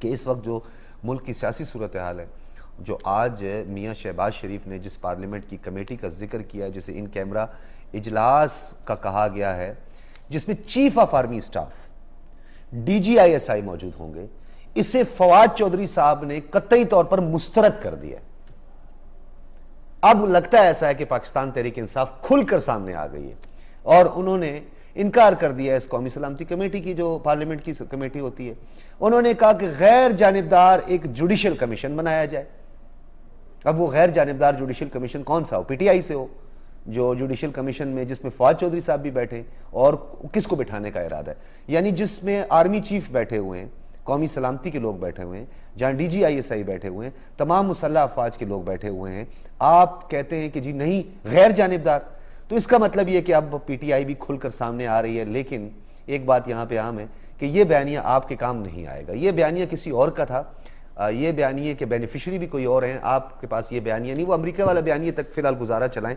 کہ اس وقت جو ملک کی سیاسی صورتحال ہے، جو آج میاں شہباز شریف نے جس پارلیمنٹ کی کمیٹی کا ذکر کیا، جسے ان کیمرہ اجلاس کا کہا گیا ہے، جس میں chief of army staff DGISI موجود ہوں گے، اسے فواد چودھری صاحب نے قطعی طور پر مسترد کر دیا۔ اب لگتا ہے ایسا ہے کہ پاکستان تحریک انصاف کھل کر سامنے آ گئی ہے، اور انہوں نے انکار کر دیا اس قومی سلامتی کمیٹی کی، جو پارلیمنٹ کی کمیٹی ہوتی ہے۔ انہوں نے کہا کہ غیر جانبدار ایک جوڈیشل کمیشن بنایا جائے۔ اب وہ غیر جانبدار جوڈیشل کمیشن کون سا ہو؟ PTI سے ہو، جو جوڈیشل کمیشن میں جس میں فواد چودھری صاحب بھی بیٹھے، اور کس کو بٹھانے کا ارادہ ہے؟ یعنی جس میں آرمی چیف بیٹھے ہوئے ہیں، قومی سلامتی کے لوگ بیٹھے ہوئے ہیں، جہاں DGISI بیٹھے ہوئے ہیں، تمام مسلح افواج کے لوگ بیٹھے ہوئے ہیں، آپ کہتے ہیں کہ جی نہیں غیر جانبدار؟ تو اس کا مطلب یہ کہ اب PTI بھی کھل کر سامنے آ رہی ہے۔ لیکن ایک بات یہاں پہ عام ہے کہ یہ بیانیہ آپ کے کام نہیں آئے گا، یہ بیانیہ کسی اور کا تھا، یہ بیانیہ کے بینیفیشری بھی کوئی اور ہیں، آپ کے پاس یہ بیانیہ نہیں، وہ امریکہ والا بیانیہ تک فی الحال گزارا چلائیں۔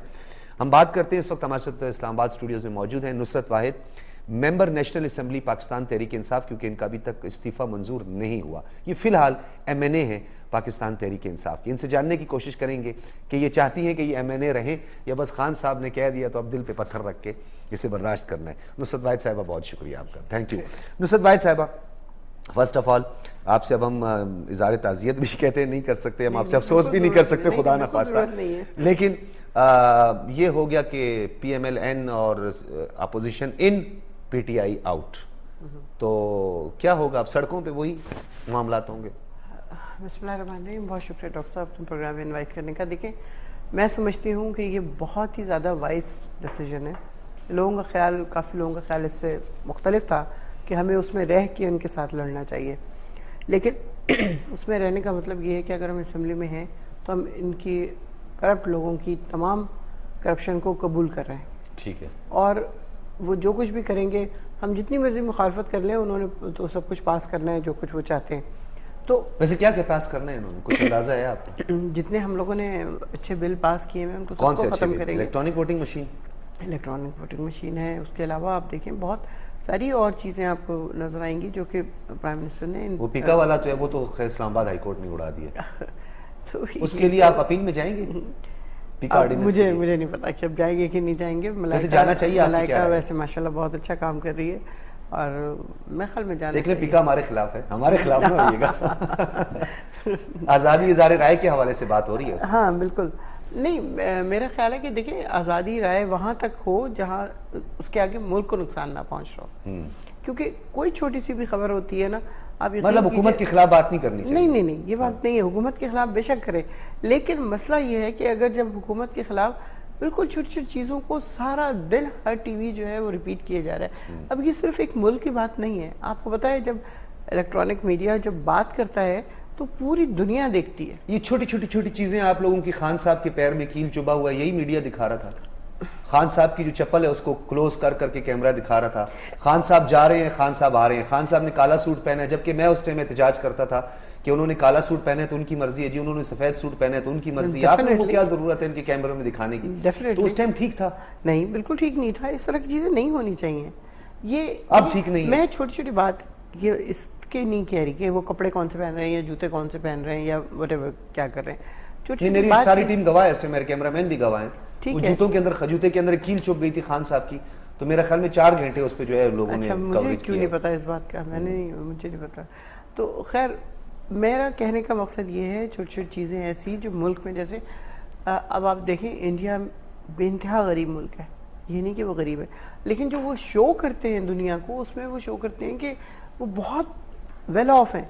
ہم بات کرتے ہیں، اس وقت ہمارے ساتھ اسلام آباد اسٹوڈیوز میں موجود ہیں نصرت واحد، ممبر نیشنل اسمبلی پاکستان تحریک انصاف، کیونکہ ان کا ابھی تک استعفیٰ منظور نہیں ہوا، یہ فی الحال MNA ہیں پاکستان تحریک انصاف کی۔ ان سے جاننے کی کوشش کریں گے کہ یہ چاہتی ہیں کہ یہ MNA رہیں، یا بس خان صاحب نے کہہ دیا تو اب دل پہ پتھر رکھ کے اسے برداشت کرنا ہے۔ نصرت واحد صاحبہ بہت شکریہ آپ کا، تھینک یو۔ نصرت واحد صاحبہ، فرسٹ آف آل آپ سے اب ہم اظہار تعزیت بھی کہتے نہیں کر سکتے، ہم آپ سے افسوس بھی نہیں کر سکتے، خدا نہ خواستہ، لیکن یہ ہو گیا کہ PMLN اور اپوزیشن ان، PTI آؤٹ، تو کیا ہوگا اب؟ سڑکوں پہ وہی معاملات ہوں گے؟ بسم اللہ الرحمن الرحیم، بہت شکریہ ڈاکٹر صاحب تم پروگرام میں انوائٹ کرنے کا۔ دیکھیں، میں سمجھتی ہوں کہ یہ بہت ہی زیادہ وائز ڈیسیجن ہے۔ لوگوں کا خیال، کافی لوگوں کا خیال اس سے مختلف تھا کہ ہمیں اس میں رہ کے ان کے ساتھ لڑنا چاہیے، لیکن اس میں رہنے کا مطلب یہ ہے کہ اگر ہم اسمبلی میں ہیں تو ہم ان کی کرپٹ لوگوں کی تمام کرپشن کو قبول کر رہے ہیں، ٹھیک ہے، اور وہ جو کچھ بھی کریں گے، ہم جتنی مرضی مخالفت کر لیں، انہوں نے تو سب کچھ پاس کرنا ہے جو کچھ وہ چاہتے ہیں۔ تو ویسے کیا کہ پاس کرنا ہے انہوں نے، کچھ اندازہ ہے آپ کو؟ جتنے ہم لوگوں نے اچھے بل پاس کیے ہیں ان کو کون سب سے کو ختم کریں گے۔ Electronic voting machine, electronic voting machine ہے، اس کے علاوہ آپ دیکھیں بہت ساری اور چیزیں آپ کو نظر آئیں گی جو کہ پرائم منسٹر نے، وہ پیکا والا تو ہے، وہ تو خیر اسلام آباد ہائی کورٹ نے اڑا دیا، اس کے لیے آپ اپیل میں جائیں گے؟ مجھے نہیں پتا کہ اب جائیں گے کہ نہیں جائیں گے۔ ویسے جانا چاہیے، ملائکہ ویسے ماشاءاللہ بہت اچھا کام کر رہی ہے، اور میں خیال میں جانا دیکھ لیں، پیکا ہمارے خلاف ہے، ہمارے خلاف نہ ہوئیے گا۔ آزادی اظہار رائے کے حوالے سے بات ہو رہی ہے۔ ہاں بالکل، نہیں میرا خیال ہے کہ دیکھیں آزادی رائے وہاں تک ہو جہاں اس کے آگے ملک کو نقصان نہ پہنچ رہا ہو، کیونکہ کوئی چھوٹی سی بھی خبر ہوتی ہے نا، آپ مطلب حکومت کے خلاف بات نہیں کرنی چاہیے؟ نہیں، یہ بات نہیں ہے، حکومت کے خلاف بے شک کرے، لیکن مسئلہ یہ ہے کہ اگر جب حکومت کے خلاف بالکل چھوٹی چھوٹی چیزوں کو سارا دن ہر ٹی وی جو ہے وہ ریپیٹ کیے جا رہا ہے، اب یہ صرف ایک ملک کی بات نہیں ہے، آپ کو پتہ ہے جب الیکٹرانک میڈیا جب بات کرتا ہے تو پوری دنیا دیکھتی ہے۔ یہ چھوٹی چھوٹی چیزیں آپ لوگوں کی، خان صاحب کے پیر میں کیل چبھا ہوا ہے، یہی میڈیا دکھا رہا تھا۔ خان صاحب کی جو چپل ہے اس کو کلوز کر کے کیمرہ دکھا رہا تھا، خان صاحب جا رہے ہیں، خان صاحب آ رہے ہیں، خان صاحب نے کالا سوٹ پہنا ہے، جبکہ میں اس ٹائم احتجاج کرتا تھا کہ انہوں نے کالا سوٹ پہنا ہے تو ان کی مرضی ہے جی، انہوں نے سفید سوٹ پہنا ہے تو ان کی مرضی ہے، آپ لوگوں کو کیا ضرورت ہے ان کے کیمروں میں دکھانے کی؟ تو اس ٹائم ٹھیک تھا؟ نہیں، بالکل ٹھیک نہیں تھا، اس طرح کی چیزیں نہیں ہونی چاہیے۔ یہ اب ٹھیک نہیں ہے۔ میں چھوٹی چھوٹی بات یہ اس کے نہیں کہہ رہی کہ وہ کپڑے کون سے پہن رہے ہیں یا جوتے کون سے پہن رہے ہیں یا وٹ ایور کیا کر رہے ہیں، چھوٹی میری ساری ٹیم گواہ ہے اس ٹائم، میرے کیمرہ مین بھی گواہ ہیں، وہ جوتوں کے اندر، جوتے کے اندر کیل چپ گئی تھی خان صاحب کی، تو میرا خیال میں 4 گھنٹے اس پہ جو ہے لوگوں نے کوریج کیا۔ مجھے کیوں نہیں پتا اس بات کا، مجھے نہیں پتا۔ تو خیر میرا کہنے کا مقصد یہ ہے، چھوٹی چھوٹی چیزیں ایسی جو ملک میں، جیسے اب آپ دیکھیں انڈیا بے انتہا غریب ملک ہے، یہ نہیں کہ وہ غریب ہے، لیکن جو وہ شو کرتے ہیں دنیا کو، اس میں وہ شو کرتے ہیں کہ وہ بہت ویل آف ہیں۔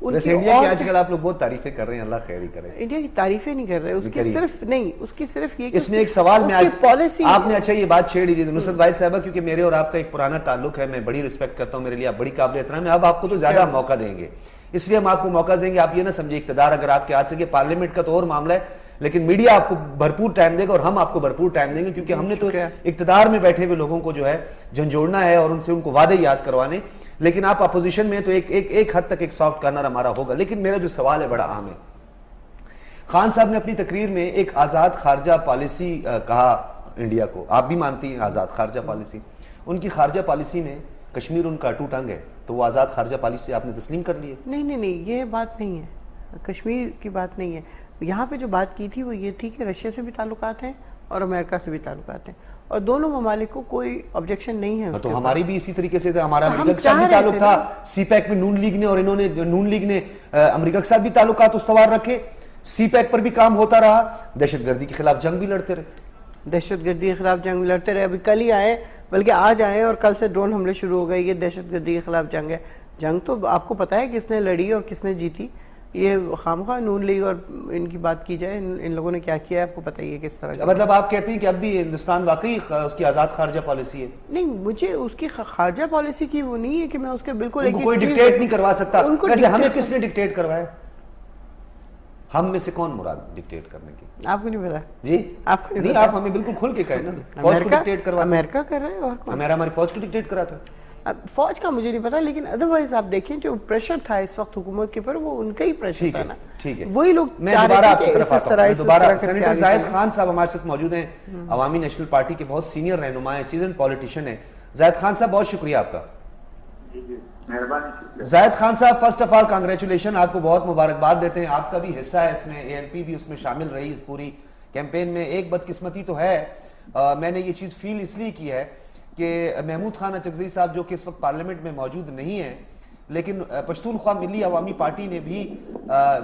ویسے انڈیا کی آج کل آپ لوگ بہت تعریفیں کر رہے ہیں، اللہ خیر ہی کرے۔ انڈیا کی تعریفیں نہیں کر رہے، اس کی صرف نہیں، اس کی صرف یہ، اس میں ایک سوال میں پالیسی آپ نے، اچھا یہ بات چھیڑ لی تھی نصرت واحد صاحبہ، کیونکہ میرے اور آپ کا ایک پرانا تعلق ہے، میں بڑی رسپیکٹ کرتا ہوں، میرے لیے آپ بڑی قابل احترام ہے، اب آپ کو تو زیادہ موقع دیں گے، اس لیے ہم آپ کو موقع دیں گے، آپ یہ نہ سمجھے اقتدار اگر آپ کے ہاتھ سے کہ پارلیمنٹ کا تو اور معاملہ ہے، لیکن میڈیا آپ کو بھرپور ٹائم دے گا اور ہم آپ کو بھرپور ٹائم دیں گے، کیونکہ ہم نے تو اقتدار میں بیٹھے ہوئے لوگوں کو جو ہے جھنجھوڑنا ہے اور ان سے ان کو وعدے یاد کروانے، لیکن آپ اپوزیشن میں تو ایک حد تک ایک سافٹ کارنر ہمارا ہوگا۔ لیکن میرا جو سوال ہے بڑا عام ہے، خان صاحب نے اپنی تقریر میں ایک آزاد خارجہ پالیسی کہا انڈیا کو، آپ بھی مانتی ہیں آزاد خارجہ پالیسی، ان کی خارجہ پالیسی میں کشمیر ان کا اٹوٹ انگ ہے تو وہ آزاد خارجہ پالیسی آپ نے تسلیم کر لی ہے؟ نہیں نہیں نہیں، یہ بات نہیں ہے، کشمیر کی بات نہیں ہے. یہاں پہ جو بات کی تھی وہ یہ تھی کہ رشیا سے بھی تعلقات ہیں اور امریکہ سے بھی تعلقات ہیں، اور دونوں ممالک کو کوئی آبجیکشن نہیں ہے. تو ہماری بھی اسی طریقے سے ہمارا ہم امریکہ کے ساتھ بھی چاہ رہے تعلق تھے تھا، سی پیک میں نون لیگ نے اور انہوں نے نون لیگ نے امریکہ کے ساتھ بھی تعلقات استوار رکھے، سی پیک پر بھی کام ہوتا رہا، دہشت گردی کے خلاف جنگ بھی لڑتے رہے. دہشت گردی کے خلاف جنگ لڑتے رہے. ابھی کل ہی آئے، بلکہ آج آئے اور کل سے ڈرون حملے شروع ہو گئے. یہ دہشت گردی کے خلاف جنگ ہے. جنگ تو آپ کو پتہ ہے کس نے لڑی اور کس نے جیتی. یہ خامخواہ نون لیگ اور ان کی بات کی جائے، ان لوگوں نے کیا کیا ہے آپ کو پتہ ہی ہے کس طرح. مطلب آپ کہتے ہیں کہ اب بھی ہندوستان واقعی اس کی آزاد خارجہ پالیسی ہے؟ نہیں، مجھے اس کی خارجہ پالیسی کی وہ نہیں ہے کہ میں اس کے بالکل ان کو کوئی ڈکٹیٹ نہیں کروا سکتا. ویسے ہمیں کس نے ڈکٹیٹ کروایا؟ ہم میں سے کون مراد ڈکٹیٹ کرنے کی؟ آپ کو نہیں پتا جی؟ آپ کو نہیں، آپ ہمیں بالکل کھل کے کہیں نا. فوج کو ڈکٹیٹ کروا، امریکہ کر رہا ہے اور کون؟ ہماری فوج کو ڈکٹیٹ کرا تھا. فوج کا مجھے نہیں پتا، لیکن ادروائز آپ دیکھیں جو پریشر تھا اس وقت حکومت کے اوپر، وہ ان کا ہی پریشر تھا نا. ٹھیک ہے، وہی لوگ میں دوبارہ آپ کی طرف آتا ہوں. دوبارہ سینیٹر زاہد خان صاحب ہمارے ساتھ موجود ہیں، عوامی نیشنل پارٹی کے بہت سینئر رہنما ہیں، سیزن پولیٹیشین ہیں. زاہد خان صاحب بہت شکریہ آپ کا. زاہد خان صاحب، فرسٹ آف آل کانگریچولیشن، آپ کو بہت مبارکباد دیتے ہیں. آپ کا بھی حصہ ہے اس میں، اے این پی بھی اس میں شامل رہی اس پوری کیمپین میں. ایک بدقسمتی تو ہے، میں نے یہ چیز فیل اس لیے کی ہے کہ محمود خان اچکزئی صاحب جو کہ اس وقت پارلیمنٹ میں موجود نہیں ہیں، لیکن پشتونخوا ملی عوامی پارٹی نے بھی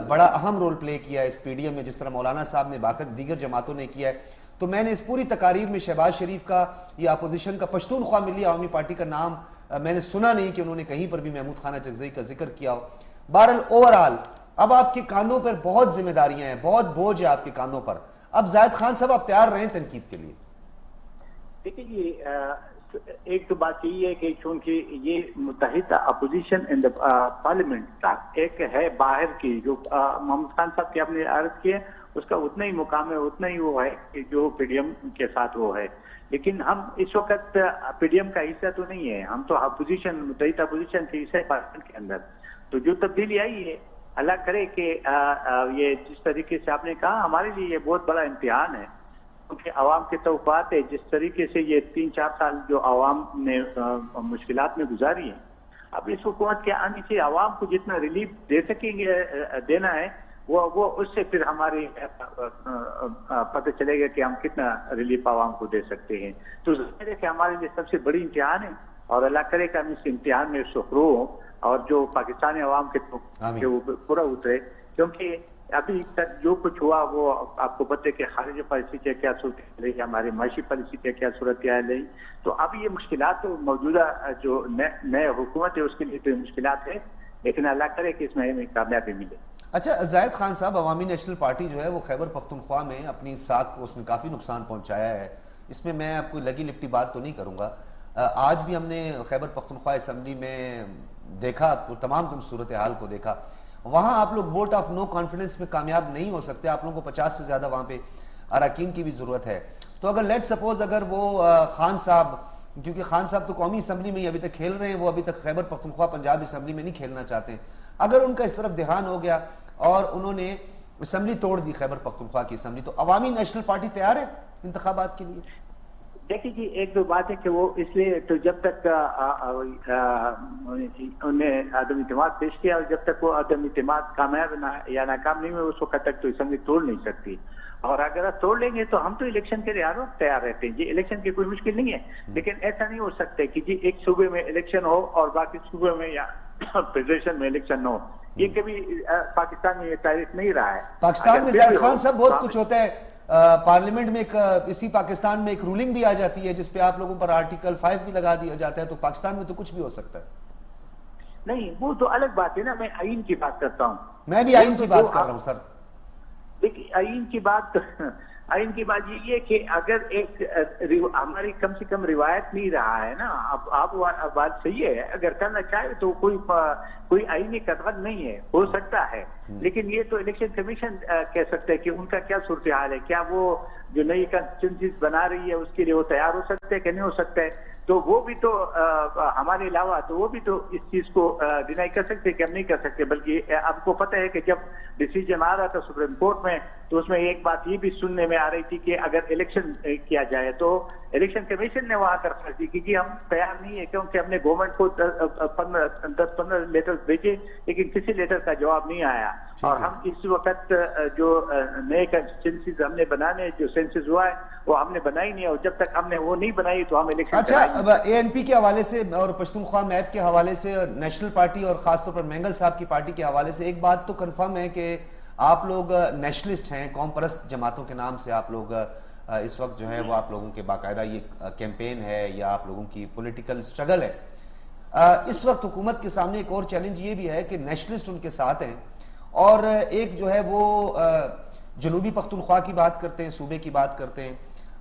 بڑا اہم رول پلے کیا ہے اس پی ڈی ایم میں، جس طرح مولانا صاحب نے باقی دیگر جماعتوں نے کیا ہے. تو میں نے اس پوری تقاریر میں شہباز شریف کا یا اپوزیشن کا پشتونخوا ملی عوامی پارٹی کا نام میں نے سنا نہیں کہ انہوں نے کہیں پر بھی محمود خان اچکزئی کا ذکر کیا ہو. بہرحال اوورآل اب آپ کے کاندھوں پر بہت ذمہ داریاں ہیں، بہت بوجھ ہے آپ کے کاندھوں پر. اب زاہد خان صاحب آپ تیار رہیں تنقید کے لیے؟ دیکھیں جی، ایک تو بات یہی ہے کہ چونکہ یہ متحدہ اپوزیشن ان پارلیمنٹ تھا، ایک ہے باہر کی جو محمد خان صاحب کی آپ نے عرض کی ہے، اس کا اتنا ہی مقام ہے، اتنا ہی وہ ہے کہ جو پی ڈی ایم کے ساتھ وہ ہے. لیکن ہم اس وقت پی ڈی ایم کا حصہ تو نہیں ہے، ہم تو اپوزیشن، متحدہ اپوزیشن کے حصہ پارلیمنٹ کے اندر. تو جو تبدیلی آئی ہے، اللہ کرے کہ یہ جس طریقے سے آپ نے کہا، ہمارے لیے یہ بہت بڑا امتحان ہے، کیونکہ عوام کے توقعات ہے. جس طریقے سے یہ 3-4 سال جو عوام نے مشکلات میں گزاری ہیں، اب اس حکومت کے آنے سے عوام کو جتنا ریلیف دے سکیں گے، دینا ہے، وہ اس سے پھر ہماری پتہ چلے گا کہ ہم کتنا ریلیف عوام کو دے سکتے ہیں. تو ظاہر ہے کہ ہمارے لیے سب سے بڑی امتحان ہے، اور اللہ کرے کہ ہم اس امتحان میں سخرو ہوں اور جو پاکستانی عوام کے پورا اترے. کیونکہ ابھی تک جو کچھ ہوا وہ آپ کو پتہ ہے کہ خارجہ پالیسی کی کیا صورت رہی، ہماری معاشی پالیسی کی کیا صورتحال رہی. تو اب یہ مشکلات تو موجودہ جو نئے حکومت ہے اس کے لیے تو مشکلات ہے، لیکن اللہ کرے کہ اس میں ہمیں کامیابی ملے. اچھا زاہد خان صاحب، عوامی نیشنل پارٹی جو ہے وہ خیبر پختونخوا میں اپنی ساکھ کو اس نے کافی نقصان پہنچایا ہے. اس میں میں آپ کو لگی لپٹی بات تو نہیں کروں گا. آج بھی ہم نے خیبر پختونخوا اسمبلی میں دیکھا، تمام صورتحال کو دیکھا. وہاں آپ لوگ ووٹ آف نو کانفیڈنس میں کامیاب نہیں ہو سکتے. آپ لوگوں کو 50 سے زیادہ وہاں پہ اراکین کی بھی ضرورت ہے. تو اگر لیٹ سپوز اگر وہ خان صاحب، کیونکہ خان صاحب تو قومی اسمبلی میں ہی ابھی تک کھیل رہے ہیں، وہ ابھی تک خیبر پختونخوا پنجاب اسمبلی میں نہیں کھیلنا چاہتے ہیں، اگر ان کا اس طرف دھیان ہو گیا اور انہوں نے اسمبلی توڑ دی خیبر پختونخوا کی اسمبلی، تو عوامی نیشنل پارٹی تیار ہے انتخابات کے لیے؟ دیکھیے جی، ایک دو بات ہے کہ وہ اس لیے تو جب تک انہیں عدم اعتماد پیش کیا، اور جب تک وہ عدم اعتماد کامیاب یا ناکام نہیں ہوئے، اس وقت تک تو اسمبلی توڑ نہیں سکتی. اور اگر آپ توڑ لیں گے تو ہم تو الیکشن کے لیے ہر وقت تیار رہتے ہیں جی. الیکشن کی کوئی مشکل نہیں ہے، لیکن ایسا نہیں ہو سکتا کہ جی ایک صوبے میں الیکشن ہو اور باقی صوبے میں یا فیڈریشن میں الیکشن نہ ہو. یہ کبھی پاکستان میں یہ تاریخ نہیں رہا ہے. پاکستان میں زاہد خان صاحب بہت کچھ ہوتا ہے. پارلیمنٹ میں اسی پاکستان میں ایک رولنگ بھی آ جاتی ہے جس پہ آپ لوگوں پر آرٹیکل 5 بھی لگا دیا جاتا ہے. تو پاکستان میں تو کچھ بھی ہو سکتا ہے. نہیں، وہ تو الگ بات ہے نا. میں آئین کی بات کرتا ہوں. میں بھی آئین کی بات کر رہا ہوں سر. دیکھیے آئین کی بات یہ ہے کہ اگر ایک ہماری کم سے کم روایت نہیں رہا ہے نا. اب بات صحیح ہے، اگر کرنا چاہے تو کوئی کوئی آئینی قطعہ نہیں ہے، ہو سکتا ہے، لیکن یہ تو الیکشن کمیشن کہہ سکتا ہے کہ ان کا کیا صورتحال ہے، کیا وہ جو نئی کانسٹیٹوئنسیز بنا رہی ہے اس کے لیے وہ تیار ہو سکتے ہیں کہ نہیں ہو سکتا ہے. تو وہ بھی تو ہمارے علاوہ تو وہ بھی تو اس چیز کو ڈینائی کر سکتے کہ ہم نہیں کر سکتے. بلکہ آپ کو پتہ ہے کہ جب ڈیسیجن آ رہا تھا سپریم کورٹ میں تو اس میں ایک بات یہ بھی سننے میں آ رہی تھی کہ اگر الیکشن کیا جائے تو الیکشن کمیشن نے وہاں درخواست دی کہ ہم تیار نہیں ہے، کیونکہ ہم نے گورنمنٹ کو 10-15 لیٹر بھیجے لیکن کسی لیٹر کا جواب نہیں آیا. اور ہم اس وقت جو نئے کنسٹیٹوئنسیز ہم نے بنانے، جو سینسس ہوا ہے وہ ہم نے بنائی نہیں، اور جب تک ہم نے وہ نہیں بنائی تو ہم الیکشن. اچھا، اے این پی کے حوالے سے اور پشتونخوا میپ کے حوالے سے، نیشنل پارٹی اور خاص طور پر مینگل صاحب کی پارٹی کے حوالے سے ایک بات تو کنفرم ہے کہ آپ لوگ نیشنلسٹ ہیں، قوم پرست جماعتوں کے نام سے آپ لوگ اس وقت جو ہے وہ آپ لوگوں کے باقاعدہ یہ کیمپین ہے یا آپ لوگوں کی پولیٹیکل سٹرگل ہے. اس وقت حکومت کے سامنے ایک اور چیلنج یہ بھی ہے کہ نیشنلسٹ ان کے ساتھ ہیں، اور ایک جو ہے وہ جنوبی پختونخوا کی بات کرتے ہیں، صوبے کی بات کرتے ہیں.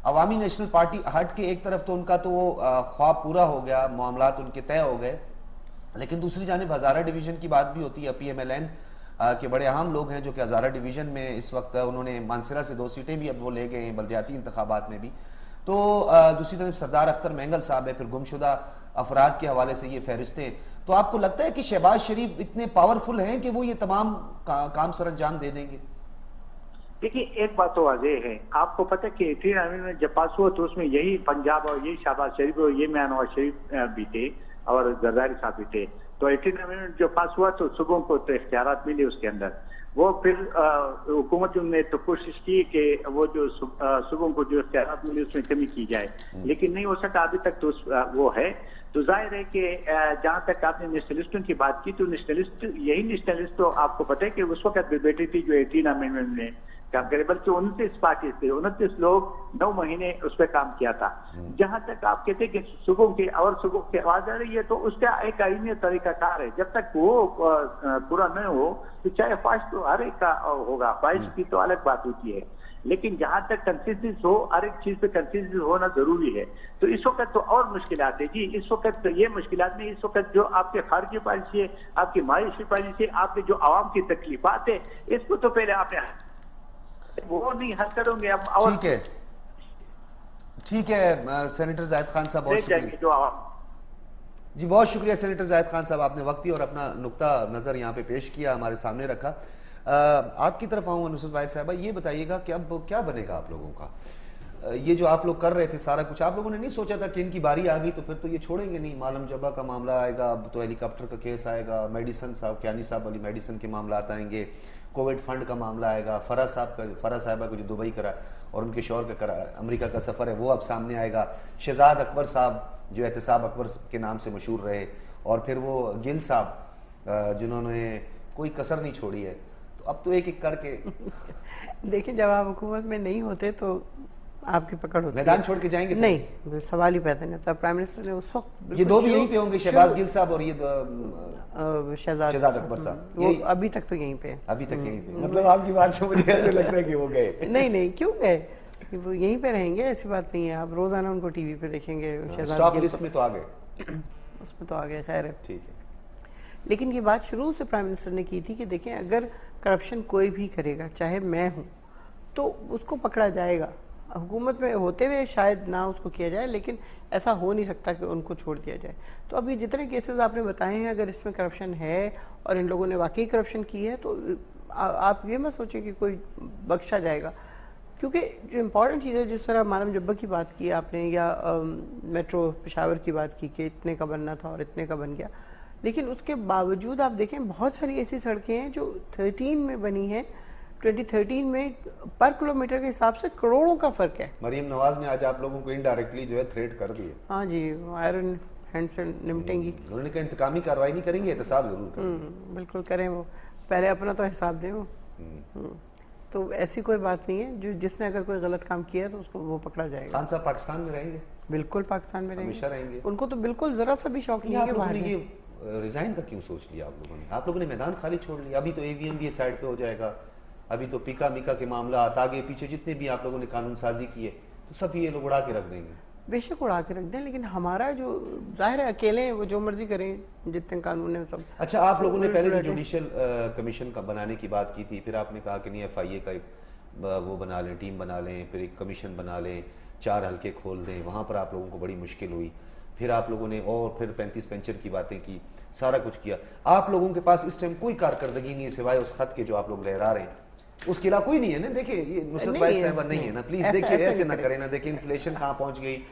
عوامی نیشنل پارٹی ہٹ کے ایک طرف تو ان کا تو خواب پورا ہو گیا، معاملات ان کے طے ہو گئے، لیکن دوسری جانب ہزارہ ڈویژن کی بات بھی ہوتی ہے. پی ایم ایل این کے بڑے اہم لوگ ہیں جو کہ ہزارہ ڈویژن میں اس وقت انہوں نے مانسرا سے 2 سیٹیں بھی اب وہ لے گئے ہیں بلدیاتی انتخابات میں بھی. تو دوسری طرف سردار اختر مینگل صاحب ہے، پھر گمشدہ افراد کے حوالے سے یہ فہرستیں. تو آپ کو لگتا ہے کہ شہباز شریف اتنے پاورفل ہیں کہ وہ یہ تمام کام سر انجام دے دیں گے؟ دیکھیے ایک بات تو واضح ہے، آپ کو پتہ کہ 18 امendment جب پاس ہوا تو اس میں یہی پنجاب اور یہی شہباز شریف اور یہ میاں نواز شریف بھی تھے اور زرداری صاحب بھی تھے. تو 18 امendment جو پاس ہوا تو صوبوں کو تو اختیارات ملے اس کے اندر. وہ پھر حکومت نے تو کوشش کی کہ وہ جو صوبوں کو جو اختیارات ملے اس میں کمی کی جائے، لیکن نہیں ہو سکا ابھی تک. تو وہ ہے تو ظاہر ہے کہ جہاں تک آپ نے نیشنلسٹوں کی بات کی تو یہی نیشنلسٹ تو آپ کو پتہ ہے کہ اس وقت بھی بیٹھی تھی جو 18 امendment میں کام کرے، بلکہ 29 پارٹی تھے، 29 لوگ 9 مہینے اس پہ کام کیا تھا. جہاں تک آپ کہتے ہیں کہ صوبوں کی اور صوبوں کی آواز آ رہی ہے تو اس کا ایک آئینی طریقہ کار ہے. جب تک وہ پورا نہ ہو تو چاہے خواہش تو ہر ایک کا ہوگا، خواہش کی تو الگ بات ہوتی ہے، لیکن جہاں تک کنسنسس ہو، ہر ایک چیز پہ کنسنسس ہونا ضروری ہے. تو اس وقت تو اور مشکلات ہے جی. اس وقت یہ مشکلات نہیں، اس وقت جو آپ کے خارجی پالیسی ہے، آپ کی معاشی پالیسی ہے، آپ کے جو عوام کی تکلیفات ہے، اس کو تو پہلے آپ نے وہ نہیں حل کروں گے. اب اور ٹھیک ہے سینیٹر زاہد خان صاحب، بہت شکریہ. جو عوام جی بہت شکریہ سینیٹر زاہد خان صاحب، آپ نے وقتی اور اپنا نقطہ نظر یہاں پہ پیش کیا، ہمارے سامنے رکھا. آپ کی طرف آؤں نصرت واحد صاحبہ، یہ بتائیے گا کہ اب کیا بنے گا آپ لوگوں کا؟ یہ جو آپ لوگ کر رہے تھے سارا کچھ، آپ لوگوں نے نہیں سوچا تھا کہ ان کی باری آ گئی تو پھر تو یہ چھوڑیں گے نہیں؟ معلم جبہ کا معاملہ آئے گا، اب تو ہیلی کاپٹر کا کیس آئے گا، میڈیسن صاحب کیانی صاحب والی میڈیسن کے معاملات آئیں گے، کووڈ فنڈ کا معاملہ آئے گا، فرح صاحبہ کو جو دبئی کرا اور ان کے شوہر کا امریکہ کا سفر ہے وہ اب سامنے آئے گا، شہزاد اکبر صاحب جو احتساب اکبر کے نام سے مشہور رہے، اور پھر وہ گل صاحب جنہوں نے کوئی کسر نہیں چھوڑی ہے. تو اب تو ایک ایک کر کے دیکھیں جب آپ حکومت میں نہیں ہوتے تو آپ کی پکڑ ہوتی ہے. میدان چھوڑ کے جائیں گے؟ نہیں، سوال ہی پیدا نہیں ہوتا. پرائم منسٹر نے اس وقت یہ دو بھی یہیں پہ ہوں گے، شہباز گل صاحب اور یہ شہزاد اکبر صاحب، وہ ابھی تک تو یہیں پہ ہیں. ابھی تک یہیں پہ. مطلب آپ کی بات سے مجھے ایسے لگتا ہے کہ وہ گئے. نہیں کیوں گئے، وہ یہیں پہ رہیں گے، ایسی بات نہیں ہے. آپ روزانہ ان کو ٹی وی پہ دیکھیں گے. اسٹاف لسٹ میں تو آ گئے، اس میں تو آ گئے، خیر ہے. ٹھیک ہے. لیکن یہ بات شروع سے پرائم منسٹر نے کی تھی کہ دیکھیں اگر کرپشن کوئی بھی کرے گا، چاہے میں ہوں، تو اس کو پکڑا جائے گا. حکومت میں ہوتے ہوئے شاید نہ اس کو کیا جائے، لیکن ایسا ہو نہیں سکتا کہ ان کو چھوڑ دیا جائے. تو ابھی جتنے کیسز آپ نے بتائے ہیں، اگر اس میں کرپشن ہے اور ان لوگوں نے واقعی کرپشن کی ہے تو آپ یہ مت سوچیں کہ کوئی بخشا جائے گا. کیونکہ جو امپورٹنٹ چیز ہے، جس طرح معلم جبہ کی بات کی آپ نے، یا میٹرو پشاور کی بات کی کہ اتنے کا بننا تھا اور اتنے کا بن گیا، لیکن اس کے باوجود آپ دیکھیں بہت ساری ایسی سڑکیں ہیں جو 13 میں بنی ہیں. 2013 میں پر کلومیٹر کے حساب سے کروڑوں کا فرق ہے. مریم نواز نے آج آپ لوگوں کو انڈائریکٹلی جو ہے تھریٹ کر دی ہے. ہاں جی، آئرن ہینڈ سے نمٹیں گی. انہوں نے کہا انتقامی کارروائی نہیں کریں گے، احتساب ضرور کریں گے. بالکل کریں، وہ پہلے اپنا تو حساب دیں. وہ تو ایسی کوئی بات نہیں ہے، جس نے اگر کوئی غلط کام کیا ہے تو اس کو وہ پکڑا جائے گا. خان صاحب پاکستان میں رہیں گے؟ بالکل پاکستان میں ہمیشہ رہیں گے. ان کو تو بالکل ذرا سا بھی شوق نہیں ہے کہ باہر جائیں. ریزائن کا کیوں سوچ لیا آپ لوگوں نے میدان خالی چھوڑ لیا؟ ابھی تو اے وی ایم بھی سائڈ پہ ہو جائے گا، ابھی تو پیکا میکا کے معاملات آگے پیچھے جتنے بھی آپ لوگوں نے قانون سازی کی ہے تو سب یہ لوگ اڑا کے رکھ دیں گے. بے شک اڑا کے رکھ دیں، لیکن ہمارا جو ظاہر ہے اکیلے ہیں، وہ جو مرضی کریں، جتنے قانون ہیں سب. اچھا آپ لوگوں نے پہلے جوڈیشل کمیشن کا بنانے کی بات کی تھی، پھر آپ نے کہا کہ نہیں ایف آئی اے کا ایک وہ بنا لیں، ٹیم بنا لیں، پھر ایک کمیشن بنا لیں، 4 حلقے کھول دیں. وہاں پر آپ لوگوں کو بڑی مشکل ہوئی. پھر آپ لوگوں نے اور پھر 35 پینچر کی باتیں کی، سارا کچھ کیا. آپ لوگوں کے پاس اس ٹائم کوئی کارکردگی نہیں ہے سوائے اس خط کے جو آپ لوگ لہرا رہے ہیں. اس کے علاوہ کوئی نہیں ہے نا. دیکھیں یہ نصرت وائد صاحبہ نہیں ہے نا، پلیز دیکھیے ایسے نہ کریں نا. دیکھیں انفلیشن کہاں پہنچ گئی.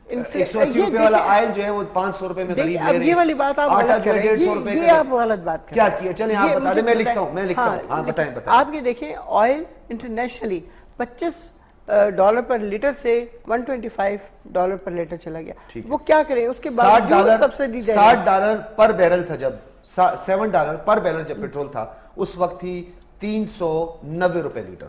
180 روپے والا آئل جو ہے وہ 500 روپے میں غریب لے رہے ہیں. یہ والی بات آپ غلط کر رہے ہیں، یہ آپ غلط بات کر رہے ہیں. کیا کیا چلیں آپ بتا دیں، میں لکھتا ہوں. ہاں بتائیں. آپ یہ دیکھیں آئل انٹرنیشنلی $25 پر لیٹر سے $125 پر لیٹر چلا گیا. وہ کیا کریں، اس کے بعد سبسڈی $60 پر بیرل تھا، جب $7 پر بیرل جب پیٹرول تھا اس وقت تھی 390 روپے لیٹر.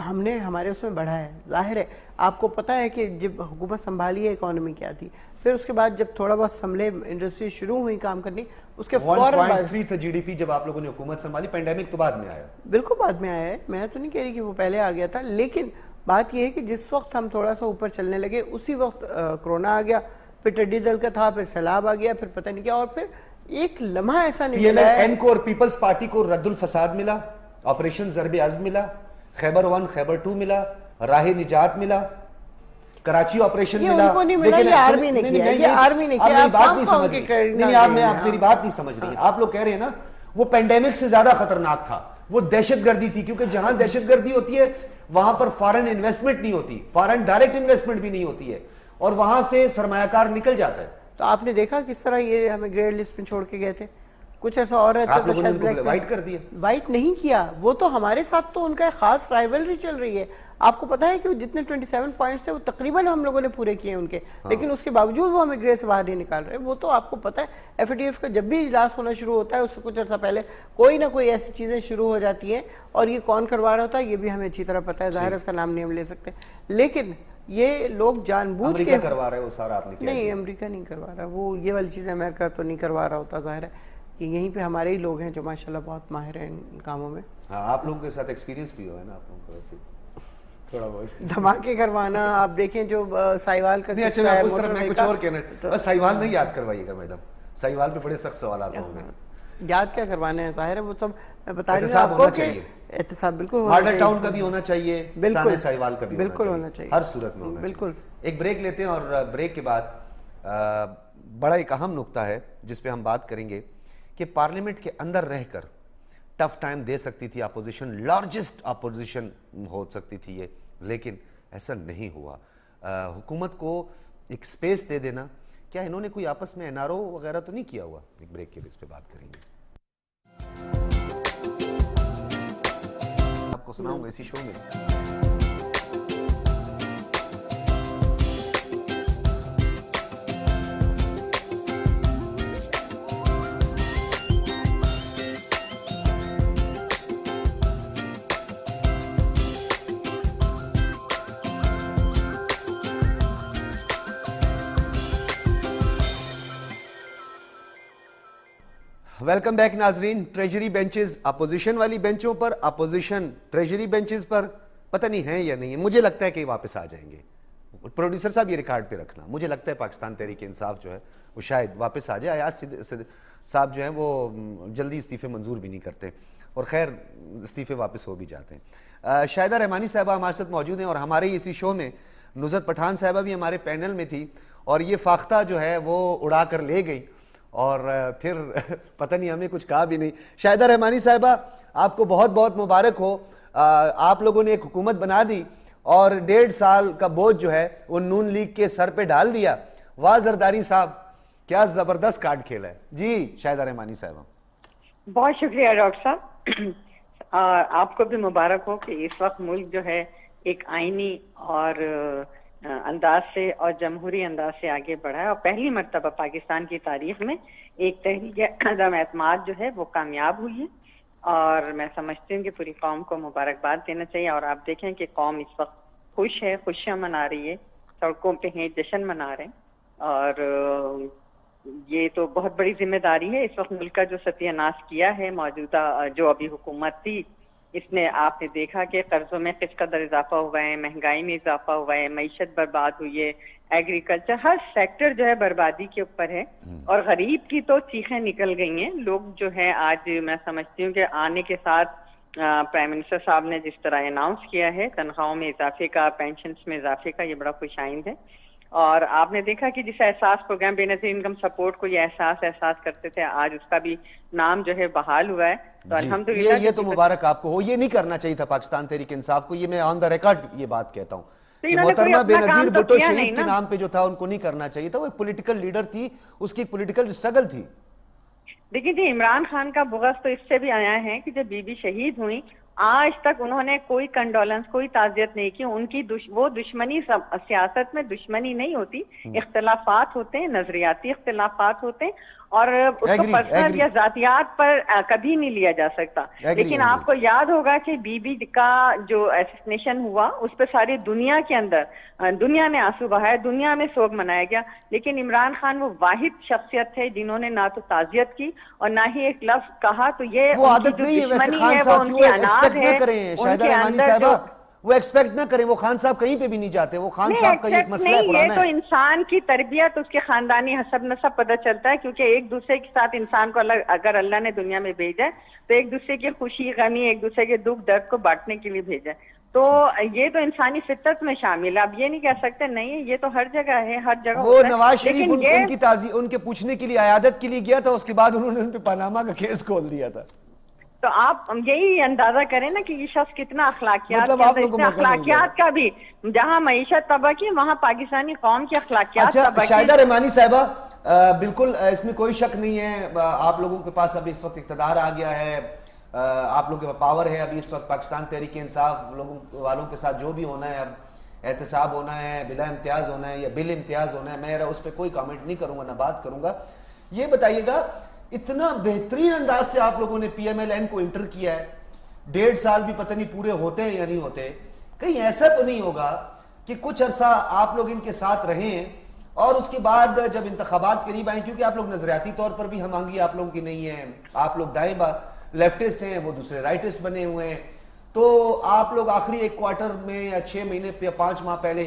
ہم نے ہمارے اس میں بڑھا ہے. ظاہر ہے آپ کو پتا ہے کہ جب حکومت سنبھالی ہے اکانومی کیا تھی، پھر اس کے بعد جب تھوڑا بہت سنبھلے انڈسٹری شروع ہوئی کام کرنی، اس کے فوراً 1.3 تھا جی ڈی پی جب آپ لوگوں نے حکومت سنبھالی. پینڈیمک تو بعد میں آیا. بالکل بعد میں آیا ہے، میں تو نہیں کہہ رہی کہ وہ پہلے آ گیا تھا، لیکن بات یہ ہے کہ جس وقت ہم تھوڑا سا اوپر چلنے لگے اسی وقت کرونا آ گیا، پھر ٹڈی دل کا تھا، پھر سیلاب آ گیا، پھر پتہ نہیں کیا، اور پھر ایک لمحہ ایسا نہیں ملا ہے. PLN کو اور پیپلز پارٹی کو رد الفساد ملا، آپریشن ضرب عزم ملا، خیبر 1 خیبر 2 ملا، راہ نجات ملا، کراچی آپریشن ملا. یہ ان کو نہیں ملا، یہ آرمی نے کیا. یہ آرمی نے کیا. آپ بات نہیں سمجھ رہی. نہیں آپ میری بات نہیں سمجھ رہی. آپ لوگ کہہ رہے ہیں نا وہ پینڈیمک سے زیادہ خطرناک تھا، وہ دہشت گردی تھی، کیونکہ جہاں دہشت گردی ہوتی ہے وہاں پر فارن انویسٹمنٹ نہیں ہوتی، فارن ڈائریکٹ انویسٹمنٹ بھی نہیں ہوتی ہے، اور وہاں سے سرمایہ کار نکل جاتا ہے. تو آپ نے دیکھا کس طرح یہ ہمیں گریڈ لسٹ میں چھوڑ کے گئے تھے. کچھ ایسا اور رہتا تو شاید وائٹ کر دیا. وائٹ نہیں کیا، وہ تو ہمارے ساتھ تو ان کا ایک خاص رائیولری چل رہی ہے. آپ کو پتا ہے کہ جتنے 27 پوائنٹس تھے وہ تقریباً ہم لوگوں نے پورے کیے ان کے، لیکن اس کے باوجود وہ ہمیں گرے سے باہر نہیں نکال رہے. وہ تو آپ کو پتا ہے FATF کا جب بھی اجلاس ہونا شروع ہوتا ہے اس سے کچھ عرصہ پہلے کوئی نہ کوئی ایسی چیزیں شروع ہو جاتی ہیں، اور یہ کون کروا رہا ہوتا ہے یہ بھی ہمیں اچھی طرح پتا ہے. ظاہر ہے اس کا نام نہیں ہم لے سکتے، لیکن یہ لوگ جان بوجھ کے کروا رہے ہیں. وہ سارا آپ نے کیا؟ نہیں، امریکہ نہیں کروا رہا. وہ یہ والی چیزیں امریکہ تو نہیں کروا رہا ہوتا. ظاہر ہے کہ یہیں پہ ہمارے ہی لوگ ہیں جو ماشاءاللہ بہت ماہر ہیں ان کاموں میں. ہاں آپ لوگوں کے ساتھ ایکسپیرینس بھی ہوا ہے نا آپ لوگوں کو ایسے تھوڑا بہت دھماکے کروانا. آپ دیکھیں جو سائیوال کا نہیں. اچھا اس طرح میں کچھ اور کہنا ہے، بس سائیوال نہیں یاد کروائیے گا میڈم. سائیوال پہ بڑے سخت سوالات ہوں گے. یاد کیا کروانے ہیں؟ ظاہر ہے وہ سب میں بتا رہی ہوں آپ کو کہ احتساب بالکل ہونا چاہیے. ماڈل ٹاؤن کا بھی ہونا چاہیے، بالکل سائیوال کا بھی بالکل ہونا چاہیے، ہر صورت میں ہونا چاہیے. بالکل. ایک بریک لیتے ہیں، اور بریک کے بعد بڑا ایک اہم نقطہ ہے جس پہ ہم بات کریں گے کہ پارلیمنٹ کے اندر رہ کر ٹف ٹائم دے سکتی تھی اپوزیشن، لارجسٹ اپوزیشن ہو سکتی تھی یہ، لیکن ایسا نہیں ہوا. حکومت کو ایک سپیس دے دینا. کیا انہوں نے کوئی آپس میں NRO وغیرہ تو نہیں کیا ہوا؟ ایک بریک کے اس پہ بات کریں گے. آپ کو سناؤں گا اسی شو میں. ویلکم بیک ناظرین. ٹریجری بینچز اپوزیشن والی بینچوں پر، اپوزیشن ٹریجری بینچز پر پتہ نہیں ہیں یا نہیں ہے. مجھے لگتا ہے کہ واپس آ جائیں گے. پروڈیوسر صاحب یہ ریکارڈ پہ رکھنا، مجھے لگتا ہے پاکستان تحریک انصاف جو ہے وہ شاید واپس آ جائے. ایاز صاحب جو ہیں وہ جلدی استعفے منظور بھی نہیں کرتے، اور خیر استعفے واپس ہو بھی جاتے ہیں. شاہدہ رحمانی صاحبہ ہمارے ساتھ موجود ہیں، اور ہمارے اسی شو میں نصرت پٹھان صاحبہ بھی ہمارے پینل میں تھی، اور یہ فاختہ جو ہے وہ اڑا کر لے گئی، اور پھر پتہ نہیں ہمیں کچھ کہا بھی نہیں. شاہدہ رحمانی صاحبہ آپ کو بہت بہت مبارک ہو. آپ لوگوں نے ایک حکومت بنا دی اور 1.5 سال کا بوجھ جو ہے وہ نون لیگ کے سر پہ ڈال دیا. واہ زرداری صاحب، کیا زبردست کارڈ کھیلا ہے. جی شاہدہ رحمانی صاحبہ. بہت شکریہ ڈاکٹر صاحب. آپ کو بھی مبارک ہو کہ اس وقت ملک جو ہے ایک آئینی اور انداز سے اور جمہوری انداز سے آگے بڑھا ہے، اور پہلی مرتبہ پاکستان کی تاریخ میں ایک تحریک عدم اعتماد جو ہے وہ کامیاب ہوئی ہے، اور میں سمجھتی ہوں کہ پوری قوم کو مبارکباد دینا چاہیے. اور آپ دیکھیں کہ قوم اس وقت خوش ہے، خوشیاں منا رہی ہے، سڑکوں پہ ہیں، جشن منا رہے ہیں. اور یہ تو بہت بڑی ذمہ داری ہے اس وقت ملک کا جو ستیہ ناش کیا ہے موجودہ جو ابھی حکومت تھی اس نے آپ نے دیکھا کہ قرضوں میں کس قدر اضافہ ہوا ہے, مہنگائی میں اضافہ ہوا ہے, معیشت برباد ہوئی ہے, ایگریکلچر ہر سیکٹر جو ہے بربادی کے اوپر ہے, اور غریب کی تو چیخیں نکل گئی ہیں. لوگ جو ہے آج میں سمجھتی ہوں کہ آنے کے ساتھ پرائم منسٹر صاحب نے جس طرح اناؤنس کیا ہے تنخواہوں میں اضافے کا, پینشنز میں اضافے کا, یہ بڑا خوش آئند ہے. اور آپ نے دیکھا کہ جس احساس پروگرام بے نظیر انکم سپورٹ کو یہ احساس کرتے تھے, آج اس کا بھی نام جو ہے بحال ہوا ہے. تو الحمدللہ یہ تو مبارک آپ کو ہو. یہ نہیں کرنا چاہیے تھا پاکستان تحریک انصاف کو, یہ میں آن دا ریکارڈ یہ بات کہتا ہوں کہ محترمہ بے نظیر بھٹو شہید کے نام پہ جو تھا ان کو نہیں کرنا چاہیے تھا. وہ ایک پولیٹیکل لیڈر تھی, اس کی ایک پولیٹیکل اسٹرگل تھی. دیکھیے جی, عمران خان کا بغض تو اس سے بھی آیا ہے کہ جب بی بی شہید ہوئی آج تک انہوں نے کوئی کنڈولنس, کوئی تعزیت نہیں کی. ان کی وہ دشمنی, سیاست میں دشمنی نہیں ہوتی, اختلافات ہوتے ہیں, نظریاتی اختلافات ہوتے ہیں, اور اس کو پرسنل یا ذاتیات پر کبھی نہیں لیا جا سکتا. لیکن آپ کو یاد ہوگا کہ بی بی کا جو اسیسنیشن ہوا اس پہ ساری دنیا کے اندر دنیا نے آنسو بہائے, دنیا میں سوگ منایا گیا. لیکن عمران خان وہ واحد شخصیت تھے جنہوں نے نہ تو تعزیت کی اور نہ ہی ایک لفظ کہا. تو یہ وہ عادت نہیں ہے ویسے خان صاحب کی, وہ ایکسپیکٹ نہ کریں شاہدہ رحمانی صاحبہ, وہ ایکسپیکٹ نہ کریں. وہ خان صاحب کہیں پہ بھی نہیں جاتے, وہ خان صاحب کا ایک مسئلہ ہے پرانا ہے. یہ تو انسان کی تربیت, اس کے خاندانی حسب نسب پتہ چلتا ہے, کیونکہ ایک دوسرے کے ساتھ انسان کو اگر اللہ نے دنیا میں بھیجا ہے تو ایک دوسرے کی خوشی غمی, ایک دوسرے کے دکھ درد کو بانٹنے کے لیے بھیجا ہے. تو یہ تو انسانی فطرت میں شامل ہے. اب یہ نہیں کہہ سکتے نہیں, یہ تو ہر جگہ ہے, ہر جگہ. وہ نواز شریف ان کی ان کے پوچھنے کے لیے عیادت کے لیے گیا تھا, اس کے بعد انہوں نے ان پہ پاناما کا کیس کھول دیا تھا. تو آپ یہی اندازہ کریں نا کہ یہ شخص کتنا اخلاقیات کا بھی, جہاں معیشت تباہ کی وہاں پاکستانی قوم کی اخلاقیات تباہ کی. شاہدہ رحمانی صاحبہ, بالکل اس میں کوئی شک نہیں ہے, آپ لوگوں کے پاس ابھی اس وقت اقتدار آ گیا ہے, آپ لوگوں کے پاور ہے ابھی اس وقت. پاکستان تحریک انصاف لوگوں والوں کے ساتھ جو بھی ہونا ہے, اب احتساب ہونا ہے, بلا امتیاز ہونا ہے یا بل امتیاز ہونا ہے, میں اس پہ کوئی کامنٹ نہیں کروں گا, نہ بات کروں گا. یہ بتائیے گا, اتنا بہترین انداز سے آپ لوگوں نے پی ایم ایل این کو انٹر کیا ہے, 1.5 سال بھی پتہ نہیں پورے ہوتے ہیں یا نہیں ہوتے. کہیں ایسا تو نہیں ہوگا کہ کچھ عرصہ آپ لوگ ان کے ساتھ رہے ہیں اور اس کے بعد جب انتخابات قریب آئیں, کیونکہ آپ لوگ نظریاتی طور پر بھی ہم آنگی آپ لوگوں کی نہیں ہیں, آپ لوگ دائیں لیفٹسٹ ہیں, وہ دوسرے رائٹسٹ بنے ہوئے ہیں, تو آپ لوگ آخری 1 کوارٹر میں یا 6 مہینے یا 5 ماہ پہلے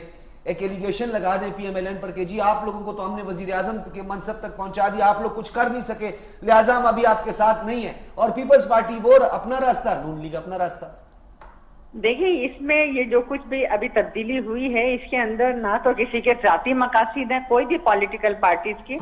ایک ایلیگیشن لگا دیں پی ایم ایل این پر کہ جی آپ لوگوں کو تو ہم نے وزیر اعظم کے منصب تک پہنچا دیا, آپ لوگ کچھ کر نہیں سکے, لہٰذا ہم ابھی آپ کے ساتھ نہیں ہیں. اور پیپلز پارٹی وہ اپنا راستہ, نون لیگ اپنا راستہ. دیکھیں اس میں یہ جو کچھ بھی ابھی تبدیلی ہوئی ہے اس کے اندر نہ تو کسی کے ذاتی مقاصد ہیں کوئی بھی پولیٹیکل پارٹیز کی,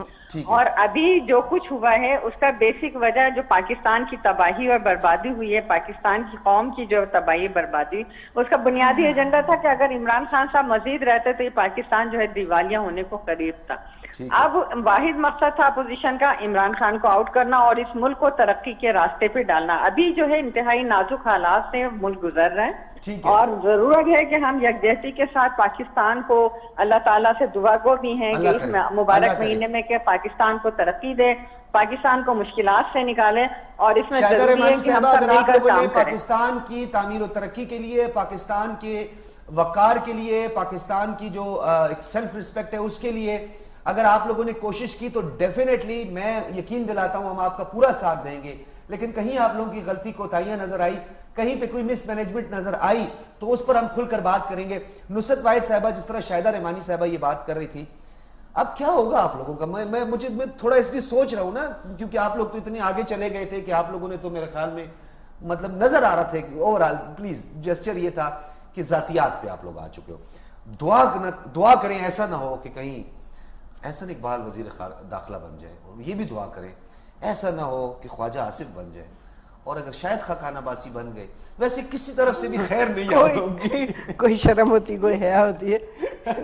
اور ابھی جو کچھ ہوا ہے اس کا بیسک وجہ جو پاکستان کی تباہی اور بربادی ہوئی ہے, پاکستان کی قوم کی جو تباہی بربادی, اس کا بنیادی ایجنڈا تھا کہ اگر عمران خان صاحب مزید رہتے تو یہ پاکستان جو ہے دیوالیہ ہونے کو قریب تھا. اب واحد مقصد تھا اپوزیشن کا عمران خان کو آؤٹ کرنا اور اس ملک کو ترقی کے راستے پہ ڈالنا. ابھی جو ہے انتہائی نازک حالات سے ملک گزر رہے ہیں اور ضرورت ہے کہ ہم یکجہتی کے ساتھ پاکستان کو اللہ تعالیٰ سے دعا گو بھی ہیں کہ اس مبارک مہینے میں کہ پاکستان کو ترقی دے, پاکستان کو مشکلات سے نکالے, اور اس میں ضروری ہے کہ ہم سب مل کر کام کریں. پاکستان کی تعمیر و ترقی کے لیے, پاکستان کے وقار کے لیے, پاکستان کی جو سیلف ریسپیکٹ ہے اس کے لیے اگر آپ لوگوں نے کوشش کی تو ڈیفینیٹلی میں یقین دلاتا ہوں ہم آپ کا پورا ساتھ دیں گے. لیکن کہیں آپ لوگوں کی غلطی کوتاہیاں نظر آئی, کہیں پہ کوئی مس مینجمنٹ نظر آئی تو اس پر ہم کھل کر بات کریں گے. نصرت واحد صاحبہ, جس طرح شاہدہ رحمانی صاحبہ یہ بات کر رہی تھی, اب کیا ہوگا آپ لوگوں کا؟ میں تھوڑا اس لیے سوچ رہا ہوں نا, کیونکہ آپ لوگ تو اتنے آگے چلے گئے تھے کہ آپ لوگوں نے تو میرے خیال میں مطلب نظر آ رہا تھا کہ اوورال پلیز جسچر یہ تھا کہ ذاتیات پہ آپ لوگ آ چکے ہو. دعا کریں ایسا نہ ہو کہ کہیں احسن اقبال وزیر داخلہ بن جائے, اور یہ بھی دعا کریں ایسا نہ ہو کہ خواجہ آصف بن جائے, اور اگر شاید خاقان عباسی بن گئے, ویسے کسی طرف سے بھی خیر نہیں ہوگی. کوئی شرم ہوتی, کوئی حیا ہوتی ہے.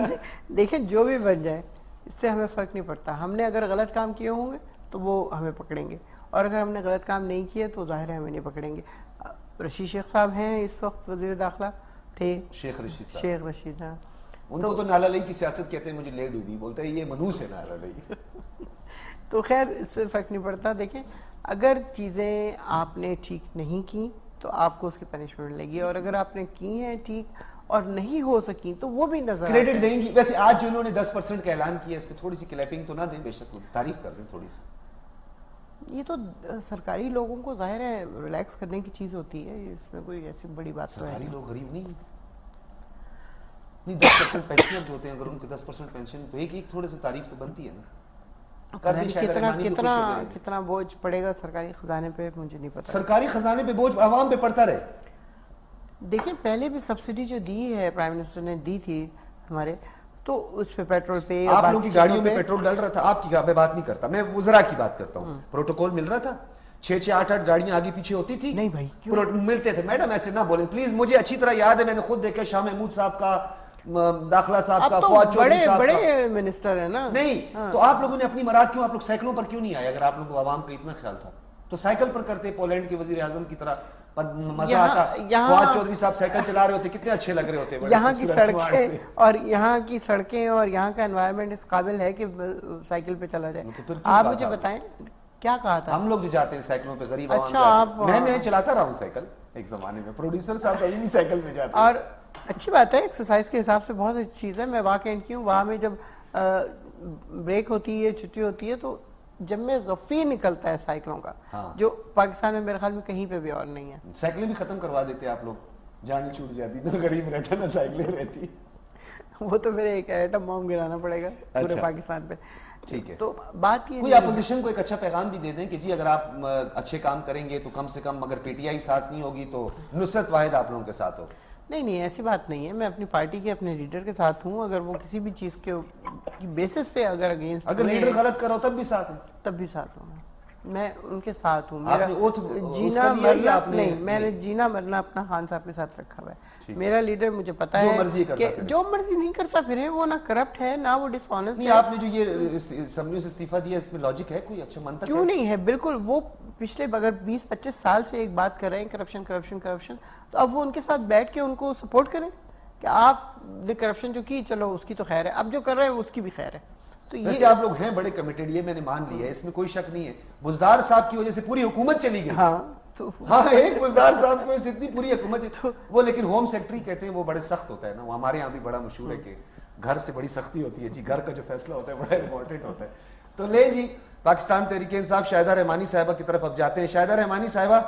دیکھیں جو بھی بن جائے اس سے ہمیں فرق نہیں پڑتا. ہم نے اگر غلط کام کیے ہوں گے تو وہ ہمیں پکڑیں گے, اور اگر ہم نے غلط کام نہیں کیے تو ظاہر ہے ہمیں نہیں پکڑیں گے. رشید شیخ صاحب ہیں اس وقت وزیر داخلہ تھے, شیخ رشید صاحب, شیخ رشید, ہاں ان کو تو نالا لئی کی سیاست کہتے ہیں, مجھے لے ڈوبی بولتے ہیں, یہ منوس ہے نالا لئی. تو خیر اس سے فرق نہیں پڑتا. دیکھیں اگر چیزیں آپ نے ٹھیک نہیں کی تو آپ کو اس کی پنشمنٹ ملے گی, اور اگر آپ نے کی ہیں ٹھیک اور نہیں ہو سکی تو وہ بھی نظر کریڈٹ دیں گی. ویسے آج جو انہوں نے 10% کا اعلان کیا اس پہ تھوڑی سی کلیپنگ تو نہ دیں, بے شک تعریف کر دیں تھوڑی سی. یہ تو سرکاری لوگوں کو ظاہر ہے ریلیکس کرنے کی چیز ہوتی ہے, اس میں کوئی ایسی بڑی بات تو ہے سرکاری لوگ غریب نہیں ہیں. 10% پینشنر جو ہوتے ہیں اگر ان کو 10% پینشن تو ایک تھوڑے سے تعریف تو بنتی ہے نا. کر دیں شاید رحمانی بھی خوش ہو جائیں. کتنا بوجھ پڑے گا سرکاری خزانے پہ مجھے نہیں پتا. سرکاری خزانے پہ بوجھ عوام پہ پڑتا رہے. دیکھیں پہلے بھی سبسڈی جو دی ہے پرائم منسٹر نے دی تھی ہمارے, تو اس پہ پیٹرول پہ آپ لوگوں کی گاڑیوں میں پیٹرول ڈل رہا تھا. آپ کی میں بات نہیں کرتا, میں وزراء کی بات کرتا ہوں. پروٹوکول مل رہا تھا, 6 8 گاڑیاں آگے پیچھے ہوتی تھی. نہیں بھائی ملتے تھے. میڈم ایسے نہ بولیں پلیز, مجھے اچھی طرح یاد ہے, میں نے خود دیکھا شاہ محمود صاحب کا, داخلہ صاحب کا, فواد چودھری صاحب کا. بڑے منسٹر ہیں نا. نہیں تو آپ لوگوں نے اپنی مراد کیوں, آپ لوگ سائیکلوں پر کیوں نہیں آئے؟ اگر آپ لوگوں کو عوام کا اتنا خیال تھا تو سائیکل پر کرتے, پولینڈ کے وزیر اعظم کی طرح مزہ آتا. فواد چودھری صاحب سائیکل چلا رہے ہوتے, کتنے اچھے لگ رہے ہوتے. یہاں کی سڑکیں اور یہاں کی سڑکیں اور یہاں کا انوائرمنٹ اس قابل ہے کہ سائیکل پہ چلا جائے. آپ مجھے بتائیں کیا کہا تھا؟ ہم لوگ جو جاتے ہیں سائیکلوں پہ غریب عوام. اچھا آپ, میں چلاتا رہا ہوں سائیکل ایک زمانے میں, پروڈیوسر صاحب ابھی بھی سائیکل پہ جاتے ہیں. اور اچھی بات ہے, ایکسرسائز کے حساب سے بہت اچھی چیز ہے. میں وہاں کینٹ کی ہوں, وہاں میں جب بریک ہوتی ہے, چھٹی ہوتی ہے, تو جب میں غفیر نکلتا ہے سائیکلوں کا, جو پاکستان میں میرے خیال میں کہیں پہ بھی اور نہیں ہے. سائیکلیں بھی ختم کروا دیتے آپ لوگ, جان چھوٹ جاتی, نہ غریب رہتا نہ سائیکلیں رہتی. وہ تو میرے ایک ایٹم بم گرانا پڑے گا پورے پاکستان پہ. ٹھیک ہے, تو بات یہ کوئی اپوزیشن کو ایک اچھا پیغام بھی دے دیں کہ جی اگر آپ اچھے کام کریں گے تو کم سے کم, اگر پی ٹی آئی ساتھ نہیں ہوگی تو نصرت واحد آپ لوگوں کے ساتھ ہو. نہیں ایسی بات نہیں ہے, میں اپنی پارٹی کے اپنے لیڈر کے ساتھ ہوں. اگر وہ کسی بھی چیز کے بیسس پہ اگر اگینسٹ, اگر لیڈر غلط کرو تب بھی ساتھ ہیں, تب بھی ساتھ ہوں, میں ان کے ساتھ ہوں. آپ نے اوتھ جینا مرنا نہیں, میں نے جینا مرنا اپنا خان صاحب کے ساتھ رکھا ہوا ہے. میرا لیڈر مجھے پتا ہے کہ جو مرضی نہیں کرتا پھر وہ نہ کرپٹ ہے نہ وہ ڈس آنیسٹ ہے. آپ نے جو یہ اسمبلیوں سے استعفیٰ دیا اس میں لاجک ہے کوئی اچھا منطق؟ کیوں نہیں ہے, بالکل. وہ پچھلے اگر 20-25 سال سے ایک بات کر رہے ہیں کرپشن کرپشن کرپشن, تو اب وہ ان کے ساتھ بیٹھ کے ان کو سپورٹ کریں کہ آپ نے کرپشن جو کی, چلو اس کی تو خیر ہے, اب جو کر رہے ہیں اس کی بھی خیر ہے. تو ویسے آپ لوگ ہیں بڑے کمیٹڈ, یہ میں نے مان لیا ہے, اس میں کوئی شک نہیں ہے. بزدار صاحب کی وجہ سے پوری حکومت چلی گئی. ہاں ایک بزدار صاحب کو اتنی پوری حکومت وہ, لیکن ہوم سیکٹری کہتے ہیں وہ بڑے سخت ہوتا ہے نا, وہ ہمارے یہاں بھی بڑا مشہور ہے کہ گھر سے بڑی سختی ہوتی ہے جی, گھر کا جو فیصلہ ہوتا ہے بڑا امپورٹنٹ ہوتا ہے. تو لیں جی, پاکستان تحریک انصاف شاہدہ رحمانی صاحبہ کی طرف اب جاتے ہیں. شاہدہ رحمانی صاحبہ,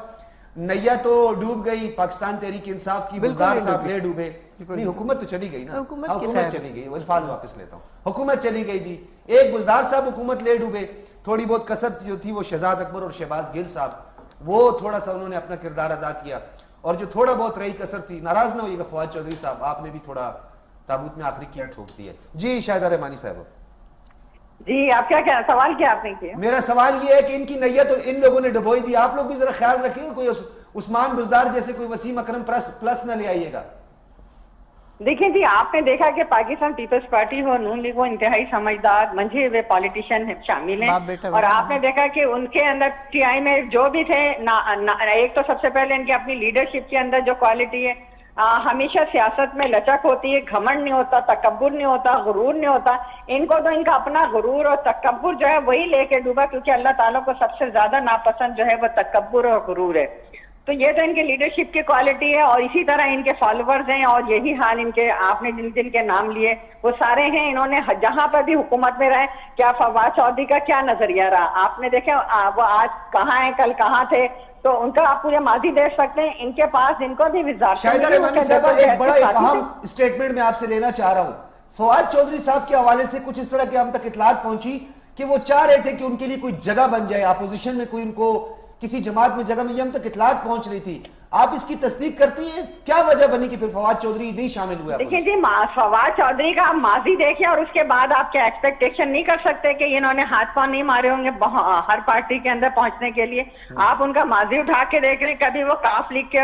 نیا تو ڈوب گئی پاکستان تحریک انصاف کی, بزدار صاحب لے ڈوبے. نہیں حکومت تو چلی گئی نا, حکومت چلی گئی, وہ الفاظ واپس لیتا ہوں, حکومت چلی گئی جی. ایک بزدار صاحب حکومت لے ڈوبے, تھوڑی بہت کثرت جو تھی وہ شہزاد اکبر اور شہباز گل صاحب, وہ تھوڑا سا انہوں نے اپنا کردار ادا کیا, اور جو تھوڑا بہت رہی کثر تھی, ناراض نہ ہوئیے گا فواد چودھری صاحب, آپ نے بھی تھوڑا تابوت میں آخری کیل ٹھوک دی ہے. جی شاہدہ رحمانی صاحب. جی آپ کیا سوال کیا آپ نے کیا؟ میرا سوال یہ ہے کہ ان کی نیت ان لوگوں نے ڈبوئی دی, آپ لوگ بھی ذرا خیال رکھیں, کوئی عثمان بزدار جیسے کوئی وسیم اکرم پلس نہ لے آئیے گا. دیکھیں جی, آپ نے دیکھا کہ پاکستان پیپلز پارٹی اور نون لیگ وہ انتہائی سمجھدار منجھے ہوئے پالیٹیشین شامل ہیں, اور آپ نے دیکھا کہ ان کے اندر ٹی آئی میں جو بھی تھے, ایک تو سب سے پہلے ان کی اپنی لیڈرشپ کے اندر جو کوالٹی ہے, ہمیشہ سیاست میں لچک ہوتی ہے, گھمنڈ نہیں ہوتا, تکبر نہیں ہوتا, غرور نہیں ہوتا. ان کو تو ان کا اپنا غرور اور تکبر جو ہے وہی لے کے ڈوبا, کیونکہ اللہ تعالیٰ کو سب سے زیادہ ناپسند جو ہے وہ تکبر اور غرور ہے. تو یہ تو ان کی لیڈرشپ کی کوالٹی ہے, اور اسی طرح ان کے فالوورز ہیں, اور یہی حال ان کے, آپ نے جن کے نام لیے وہ سارے ہیں. انہوں نے جہاں پر بھی حکومت میں رہے, کیا فواد چودھری کا کیا نظریہ رہا, آپ نے دیکھا وہ آج کہاں ہیں, کل کہاں تھے, تو ان کا آپ پورے ماضی دیکھ سکتے ہیں. ان کے پاس ان کو بھی وزارت. شاہدہ رحمانی صاحبہ, ایک بڑا ایک اہم اسٹیٹمنٹ میں آپ سے لینا چاہ رہا ہوں. فواد چودھری صاحب کے حوالے سے کچھ اس طرح کی ہم تک اطلاعات پہنچی کہ وہ چاہ رہے تھے کہ ان کے لیے کوئی جگہ بن جائے, اپوزیشن میں کوئی ان کو کسی جماعت میں جگہ میں, یہ ہم تک اطلاعات پہنچ رہی تھی. آپ اس کی تصدیق کرتی ہیں, کیا وجہ بنی کہ پھر فواد چودھری نہیں شامل ہوئے؟ دیکھیں جی, فواد چودھری کا آپ ماضی دیکھیں, اور اس کے بعد آپ کیا ایکسپیکٹیشن نہیں کر سکتے کہ انہوں نے ہاتھ پاؤں نہیں مارے ہوں گے ہر پارٹی کے اندر پہنچنے کے لیے. آپ ان کا ماضی اٹھا کے دیکھ رہے, کبھی وہ کاف لیگ کے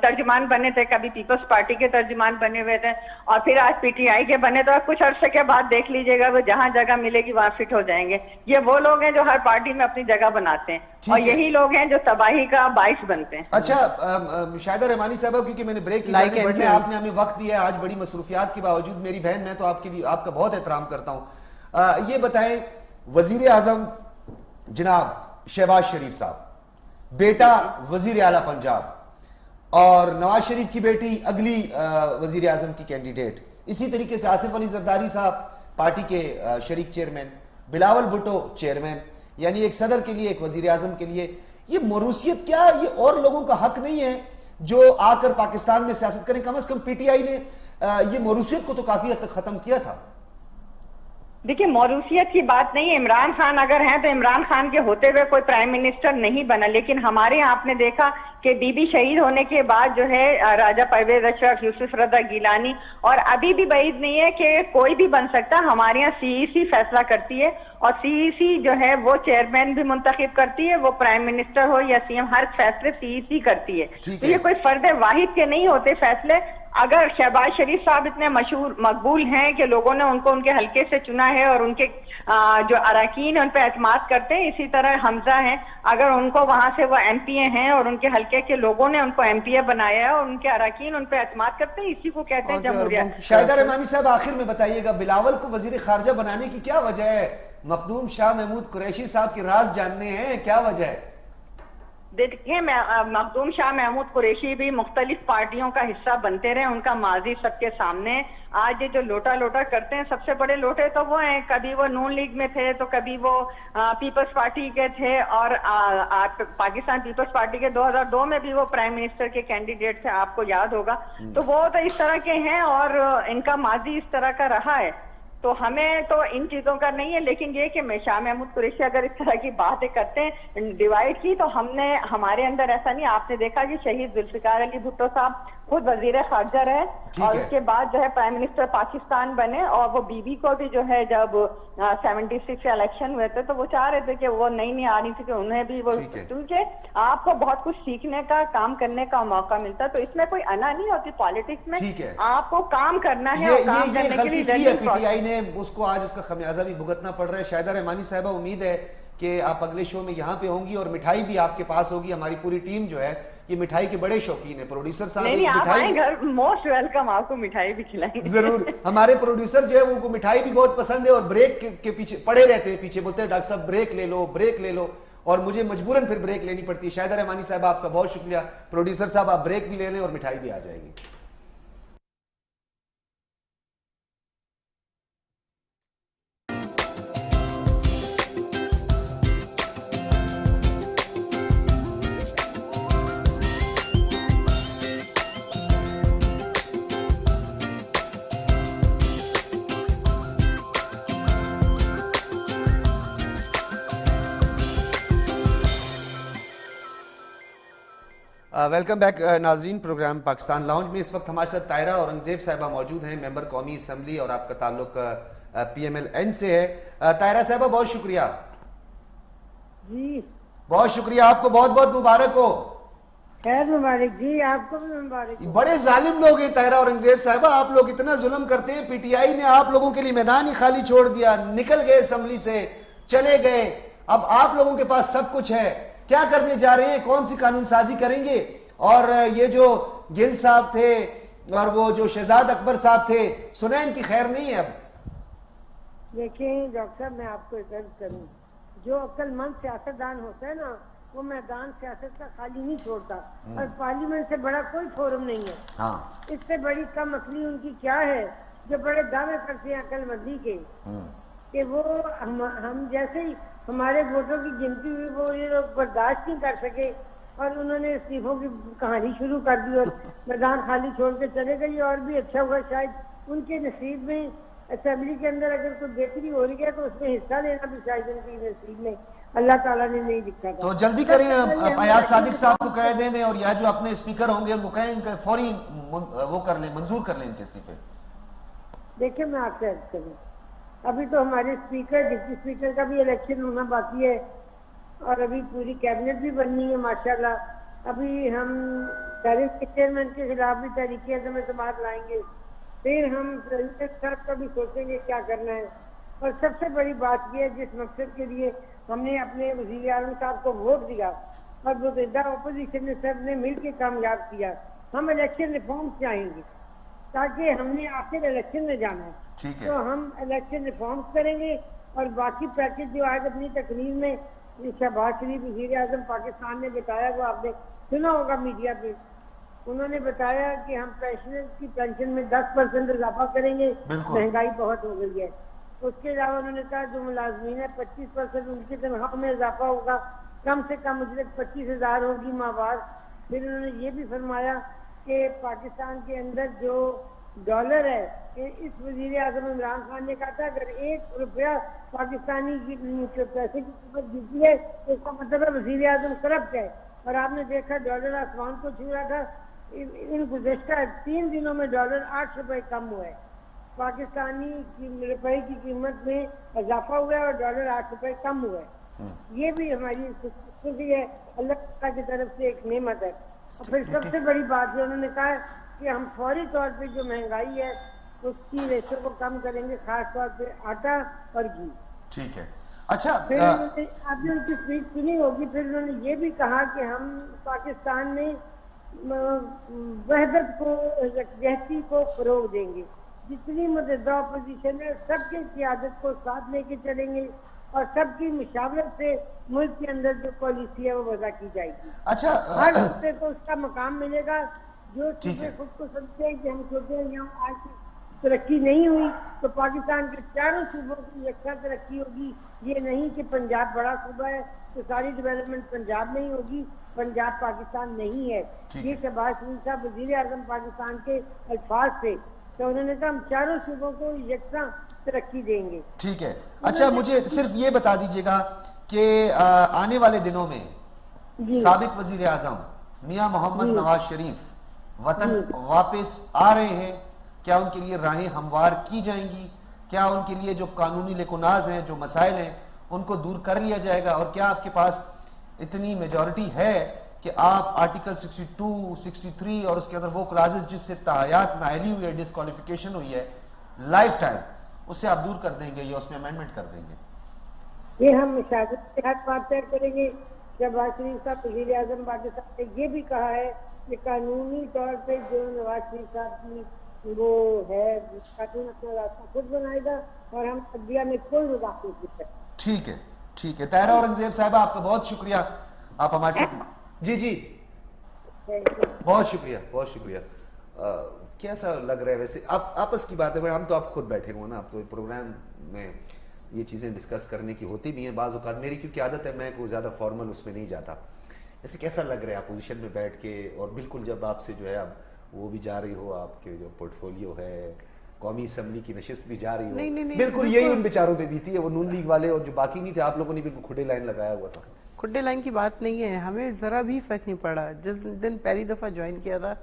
ترجمان بنے تھے, کبھی پیپلز پارٹی کے ترجمان بنے ہوئے تھے, اور پھر آج پی ٹی آئی کے بنے. تو کچھ عرصے کے بعد دیکھ لیجیے گا وہ جہاں جگہ ملے گی وہاں فٹ ہو جائیں گے. یہ وہ لوگ ہیں جو ہر پارٹی میں اپنی جگہ بناتے ہیں, اور یہی لوگ ہیں جو تباہی کا باعث بنتے ہیں. اچھا شاہدہ رحمانی صاحبہ, کیونکہ میں نے بریک کی, آپ نے ہمیں وقت دیا ہے آج بڑی مصروفیات کے باوجود. میری بہن, میں تو آپ کے لیے آپ کا بہت احترام کرتا ہوں. یہ بتائیں, وزیر اعظم جناب شہباز شریف صاحب, بیٹا وزیر اعلیٰ پنجاب, اور نواز شریف کی بیٹی اگلی وزیر اعظم کی کینڈیڈیٹ, اسی طریقے سے آصف علی زرداری صاحب پارٹی کے شریک چیئرمین, بلاول بھٹو چیئرمین, یعنی ایک صدر کے لیے، ایک وزیر اعظم کے لیے یہ موروثیت کیا یہ اور لوگوں کا حق نہیں ہے جو آ کر پاکستان میں سیاست کریں؟ کم از کم پی ٹی آئی نے یہ موروثیت کو تو کافی حد تک ختم کیا تھا. دیکھیے موروثیت کی بات نہیں ہے، عمران خان اگر ہیں تو عمران خان کے ہوتے ہوئے کوئی پرائم منسٹر نہیں بنا، لیکن ہمارے یہاں آپ نے دیکھا کہ بی بی شہید ہونے کے بعد جو ہے راجہ پرویز اشرف، یوسف رضا گیلانی، اور ابھی بھی بعید نہیں ہے کہ کوئی بھی بن سکتا. ہمارے یہاں سی ای سی فیصلہ کرتی ہے اور سی ای سی جو ہے وہ چیئرمین بھی منتخب کرتی ہے، وہ پرائم منسٹر ہو یا سی ایم، ہر فیصلے سی ای سی کرتی ہے. تو یہ کوئی فرد واحد کے نہیں ہوتے فیصلے. اگر شہباز شریف صاحب اتنے مشہور مقبول ہیں کہ لوگوں نے ان کو ان کے حلقے سے چنا ہے اور ان کے جو اراکین ان پہ اعتماد کرتے ہیں، اسی طرح حمزہ ہیں، اگر ان کو وہاں سے وہ ایم پی اے ہیں اور ان کے حلقے کے لوگوں نے ان کو ایم پی اے بنایا ہے اور ان کے اراکین ان پہ اعتماد کرتے ہیں، اسی کو کہتے ہیں جمہوریت. شاہدہ رحمانی صاحب آخر میں بتائیے گا، بلاول کو وزیر خارجہ بنانے کی کیا وجہ ہے؟ مخدوم شاہ محمود قریشی صاحب کے راز جاننے ہیں، کیا وجہ ہے؟ دیکھیں مخدوم شاہ محمود قریشی بھی مختلف پارٹیوں کا حصہ بنتے رہے، ان کا ماضی سب کے سامنے. آج یہ جو لوٹا لوٹا کرتے ہیں، سب سے بڑے لوٹے تو وہ ہیں، کبھی وہ نون لیگ میں تھے تو کبھی وہ پیپلز پارٹی کے تھے، اور پاکستان پیپلز پارٹی کے 2002 میں بھی وہ پرائم منسٹر کے کینڈیڈیٹ تھے، آپ کو یاد ہوگا. تو وہ تو اس طرح کے ہیں اور ان کا ماضی اس طرح کا رہا ہے. تو ہمیں تو ان چیزوں کا نہیں ہے، لیکن یہ کہ شاہ محمود قریشی اگر اس طرح کی باتیں کرتے ہیں ڈیوائڈ کی، تو ہمارے اندر ایسا نہیں. آپ نے دیکھا کہ شہید ذوالفقار علی بھٹو صاحب خود وزیر خارجہ رہے اور اس کے بعد جو ہے پرائم منسٹر پاکستان بنے، اور وہ بی بی کو بھی جو ہے جب 76 الیکشن ہوئے تھے تو وہ چاہ رہے تھے کہ وہ نہیں آ رہی تھی کہ انہیں بھی وہ، کیونکہ آپ کو بہت کچھ سیکھنے کا، کام کرنے کا موقع ملتا. تو اس میں کوئی انا نہیں ہوتی پالیٹکس میں، آپ کو کام کرنا ہے اور کام کرنے کے لیے پی ٹی آئی نے اس کو آج اس کا خمیازہ بھی بھگتنا پڑ رہا ہے. شاہدہ رحمانی صاحبہ، امید ہے کہ آپ اگلے شو میں یہاں پہ ہوں گی اور مٹھائی بھی آپ کے پاس ہوگی. ہماری پوری ٹیم جو ہے یہ مٹھائی کے بڑے شوقین ہے. پروڈیوسر صاحب مٹھائی گھر موسٹ ویلکم، آپ کو مٹھائی بھی کھلائیں گے ضرور. ہمارے پروڈیوسر جو ہے وہ مٹھائی بھی بہت پسند ہے اور بریک کے پیچھے پڑے رہتے ہیں، پیچھے بولتے ہیں ڈاکٹر صاحب بریک لے لو، بریک لے لو، اور مجھے مجبوراً پھر بریک لینی پڑتی ہے. شاہدہ رحمانی صاحب آپ کا بہت شکریہ. پروڈیوسر صاحب آپ بریک بھی لے لیں اور مٹھائی بھی آ جائے گی. ویلکم بیک ناظرین. پروگرام پاکستان لاؤنج میں اس وقت ہمارے ساتھ طاہرہ اورنگزیب صاحبہ موجود ہیں، ممبر قومی اسمبلی، اور آپ کا تعلق پی ایم ایل این سے ہے. طاہرہ صاحبہ بہت شکریہ. جی بہت شکریہ، آپ کو بہت بہت مبارک ہو. خیر مبارک جی، آپ کو بھی مبارک ہو. بڑے ظالم لوگ ہیں طاہرہ اورنگزیب صاحبہ، آپ لوگ اتنا ظلم کرتے ہیں. پی ٹی آئی نے آپ لوگوں کے لیے میدان ہی خالی چھوڑ دیا، نکل گئے اسمبلی سے، چلے گئے. اب آپ لوگوں کے پاس سب کچھ ہے، کیا کرنے جا رہے ہیں؟ کون سی قانون سازی کریں گے؟ اور یہ جو گل صاحب تھے اور وہ جو شہزاد اکبر صاحب تھے، سنیں ان کی خیر نہیں ہے. اب دیکھیں ڈاکٹر صاحب، میں آپ کو ایک عرض کروں، جو عقل مند سیاستدان ہوتا ہے نا، وہ میدان سیاست کا خالی نہیں چھوڑتا، اور پارلیمنٹ سے بڑا کوئی فورم نہیں ہے. اس سے بڑی کم عقلی ان کی کیا ہے جو بڑے دعوے کرتے ہیں عقل مندی کے، کہ وہ ہم جیسے ہی ہمارے ووٹوں کی گنتی ہوئی وہ یہ لوگ برداشت نہیں کر سکے اور انہوں نے استعفوں کی کہانی شروع کر دی اور میدان خالی چھوڑ کے چلے گئے. اور بھی اچھا ہوا شاید ان کے نصیب میں، اسمبلی کے اندر اگر کوئی بہتری ہو رہی ہے تو اس میں حصہ لینا بھی شاید ان کی نصیب میں اللہ تعالیٰ نے نہیں لکھا تھا. تو جلدی کریں، ایاز صادق صاحب کو کہہ دیں اور یا جو اپنے اسپیکر ہوں گے ان کو کہیں ان کا فوری وہ کر لیں، منظور کر لیں ان کے استعفے. دیکھیں میں آپ سے عرض کروں، ابھی تو ہمارے اسپیکر، ڈپٹی اسپیکر کا بھی الیکشن ہونا باقی ہے اور ابھی پوری کیبنٹ بھی بننی ہے ماشاءاللہ. ابھی ہم چیئرمین کے خلاف بھی تحریک عدم اعتماد لائیں گے، پھر ہم صاحب کا بھی سوچیں گے کیا کرنا ہے. اور سب سے بڑی بات یہ ہے جس مقصد کے لیے ہم نے اپنے وزیر اعظم صاحب کو ووٹ دیا اور متحدہ اپوزیشن نے سب نے مل کے کامیاب کیا، ہم الیکشن ریفارمز چاہیں گے تاکہ ہم نے آخر الیکشن میں جانا ہے. تو ہم الیکشن ریفارمز کریں گے اور باقی پیکج جو آج اپنی تقریر میں شہباز شریف وزیر اعظم پاکستان نے بتایا، وہ آپ نے سنا ہوگا میڈیا پہ، انہوں نے بتایا کہ ہم پینشنر کی پینشن میں 10% اضافہ کریں گے. مہنگائی بہت ہو گئی ہے، اس کے علاوہ انہوں نے کہا جو ملازمین ہے 25% ان کی تنخواہ میں اضافہ ہوگا, کم سے کم اجرت 25,000 ہوگی ماہوار. پھر انہوں نے یہ بھی فرمایا کہ پاکستان کے اندر جو ڈالر ہے, اس وزیر اعظم عمران خان نے کہا تھا اگر 1 روپیہ پاکستانی کی پیسے کی قیمت گرتی ہے تو اس کا مطلب ہے وزیر اعظم کرپٹ ہے. اور آپ نے دیکھا ڈالر آسمان کو چھو رہا تھا, ان گزشتہ 3 دنوں میں ڈالر 8 روپے کم ہوا ہے. پاکستانی روپے کی قیمت میں اضافہ ہوا ہے اور ڈالر 8 روپے کم ہوا ہے. یہ بھی ہماری خوشی ہے, اللہ تعالیٰ کی طرف سے ایک نعمت ہے. اور پھر سب سے بڑی بات ہے انہوں نے کہا کہ ہم فوری طور پہ جو مہنگائی ہے اس کی ریشو کو کم کریں گے, خاص طور پہ آٹا اور گھی. ٹھیک ہے. اچھا پھر آپ نے ان کی اسپیچ سنی ہوگی, پھر انہوں نے یہ بھی کہا کہ ہم پاکستان میں وحدت کو, یکجہتی کو فروغ دیں گے. جتنی متحدہ اپوزیشن ہے سب کی قیادت کو ساتھ لے کے چلیں گے اور سب کی مشاورت سے ملک کے اندر جو پالیسی ہے وہ وضع کی جائے گی. اچھا ہر صوبے کو اس کا مقام ملے گا. جو صوبے خود کو سمجھتے ہیں کہ ہم چھوٹے ہیں, یہاں آج ترقی نہیں ہوئی تو پاکستان کے چاروں صوبوں کی یکساں ترقی ہوگی. یہ نہیں کہ پنجاب بڑا صوبہ ہے تو ساری ڈیولپمنٹ پنجاب میں ہی ہوگی, پنجاب پاکستان نہیں ہے. یہ شہباز شریف صاحب وزیر اعظم پاکستان کے الفاظ تھے, تو انہوں نے کہا ہم چاروں صوبوں کو یکساں ترقی دیں گے. ٹھیک ہے. اچھا مجھے صرف یہ بتا دیجیے گا کہ آنے والے دنوں میں سابق وزیر اعظم میاں محمد نواز شریف وطن واپس آ رہے ہیں, کیا ان کے لیے راہیں ہموار کی جائیں گی؟ کیا ان کے لیے جو قانونی لیکوناز ہیں, جو مسائل ہیں, ان کو دور کر لیا جائے گا؟ اور کیا آپ کے پاس اتنی میجورٹی ہے کہ آپ آرٹیکل 62, 63 اور اس کے اندر وہ کلازز جس سے تاحیات نااہلی ہوئی ہے, ڈسکوالیفیکیشن ہوئی ہے لائف ٹائم, اسے آپ دور کر دیں گے یا اس میں امینڈمنٹ کر دیں گے؟ یہ ہم مشاہدت کے ہاتھ بات طے کریں گے. شہباز شریف صاحب وزیر اعظم پاکستان نے یہ بھی کہا ہے کہ قانونی طور پہ جو نواز شریف صاحب کی وہ ہے قانون اپنا راستہ خود بنائے گا اور ہم عدلیہ میں کوئی مداخلت نہیں کریں. ٹھیک ہے, ٹھیک ہے. طاہرہ اورنگزیب صاحبہ آپ کا بہت شکریہ, آپ ہمارے ساتھ. جی جی بہت شکریہ, بہت شکریہ. کیسا لگ رہا ہے ویسے؟ آپ آپس کی بات ہے, ہم تو آپ خود بیٹھے ہوئے نا, آپ تو پروگرام میں یہ چیزیں ڈسکس کرنے کی ہوتی بھی ہیں بعض اوقات. میری کیونکہ عادت ہے, میں کوئی زیادہ فارمل اس میں نہیں جاتا. ایسے کیسا لگ رہا ہے اپوزیشن میں بیٹھ کے, اور بالکل جب آپ سے جو ہے اب وہ بھی جا رہی ہو, آپ کے جو پورٹ فولیو ہے, قومی اسمبلی کی نشست بھی جا رہی ہو, بالکل یہی ان بیچاروں پہ بیتی ہے, وہ نون لیگ والے اور جو باقی نہیں تھے, آپ لوگوں نے بالکل کھڈے لائن لگایا ہوا تھا. کھڈے لائن کی بات نہیں ہے, ہمیں ذرا بھی فرق نہیں پڑا. جس دن پہلی دفعہ جوائن کیا تھا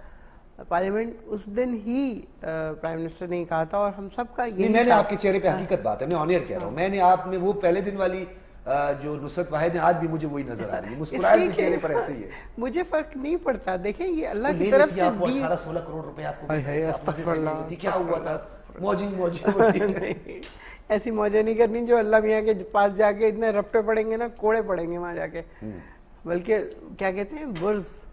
پارلیمنٹ, اس دن ہی پرائم منسٹر نے کہا تھا, اور ہم سب کا یہ میں نے آپ کے چہرے پہ حقیقت بات ہے, میں آن ایئر کہہ رہا ہوں, میں نے آپ میں وہ پہلے دن والی جو نصرت واحد ہے, آج بھی مجھے وہی نظر آ رہی ہے, مسکراہٹ بھی چہرے پر ایسے ہی ہے. مجھے فرق نہیں پڑتا. دیکھیں یہ اللہ کی طرف سے 18-16 کروڑ روپے آپ کو کیا ہوا تھا؟ موجی ایسی موجیں نہیں کرنی جو اللہ میاں کے پاس جا کے اتنے رپٹے پڑیں گے نا, کوڑے پڑیں گے وہاں جا کے, بلکہ کیا کہتے ہیں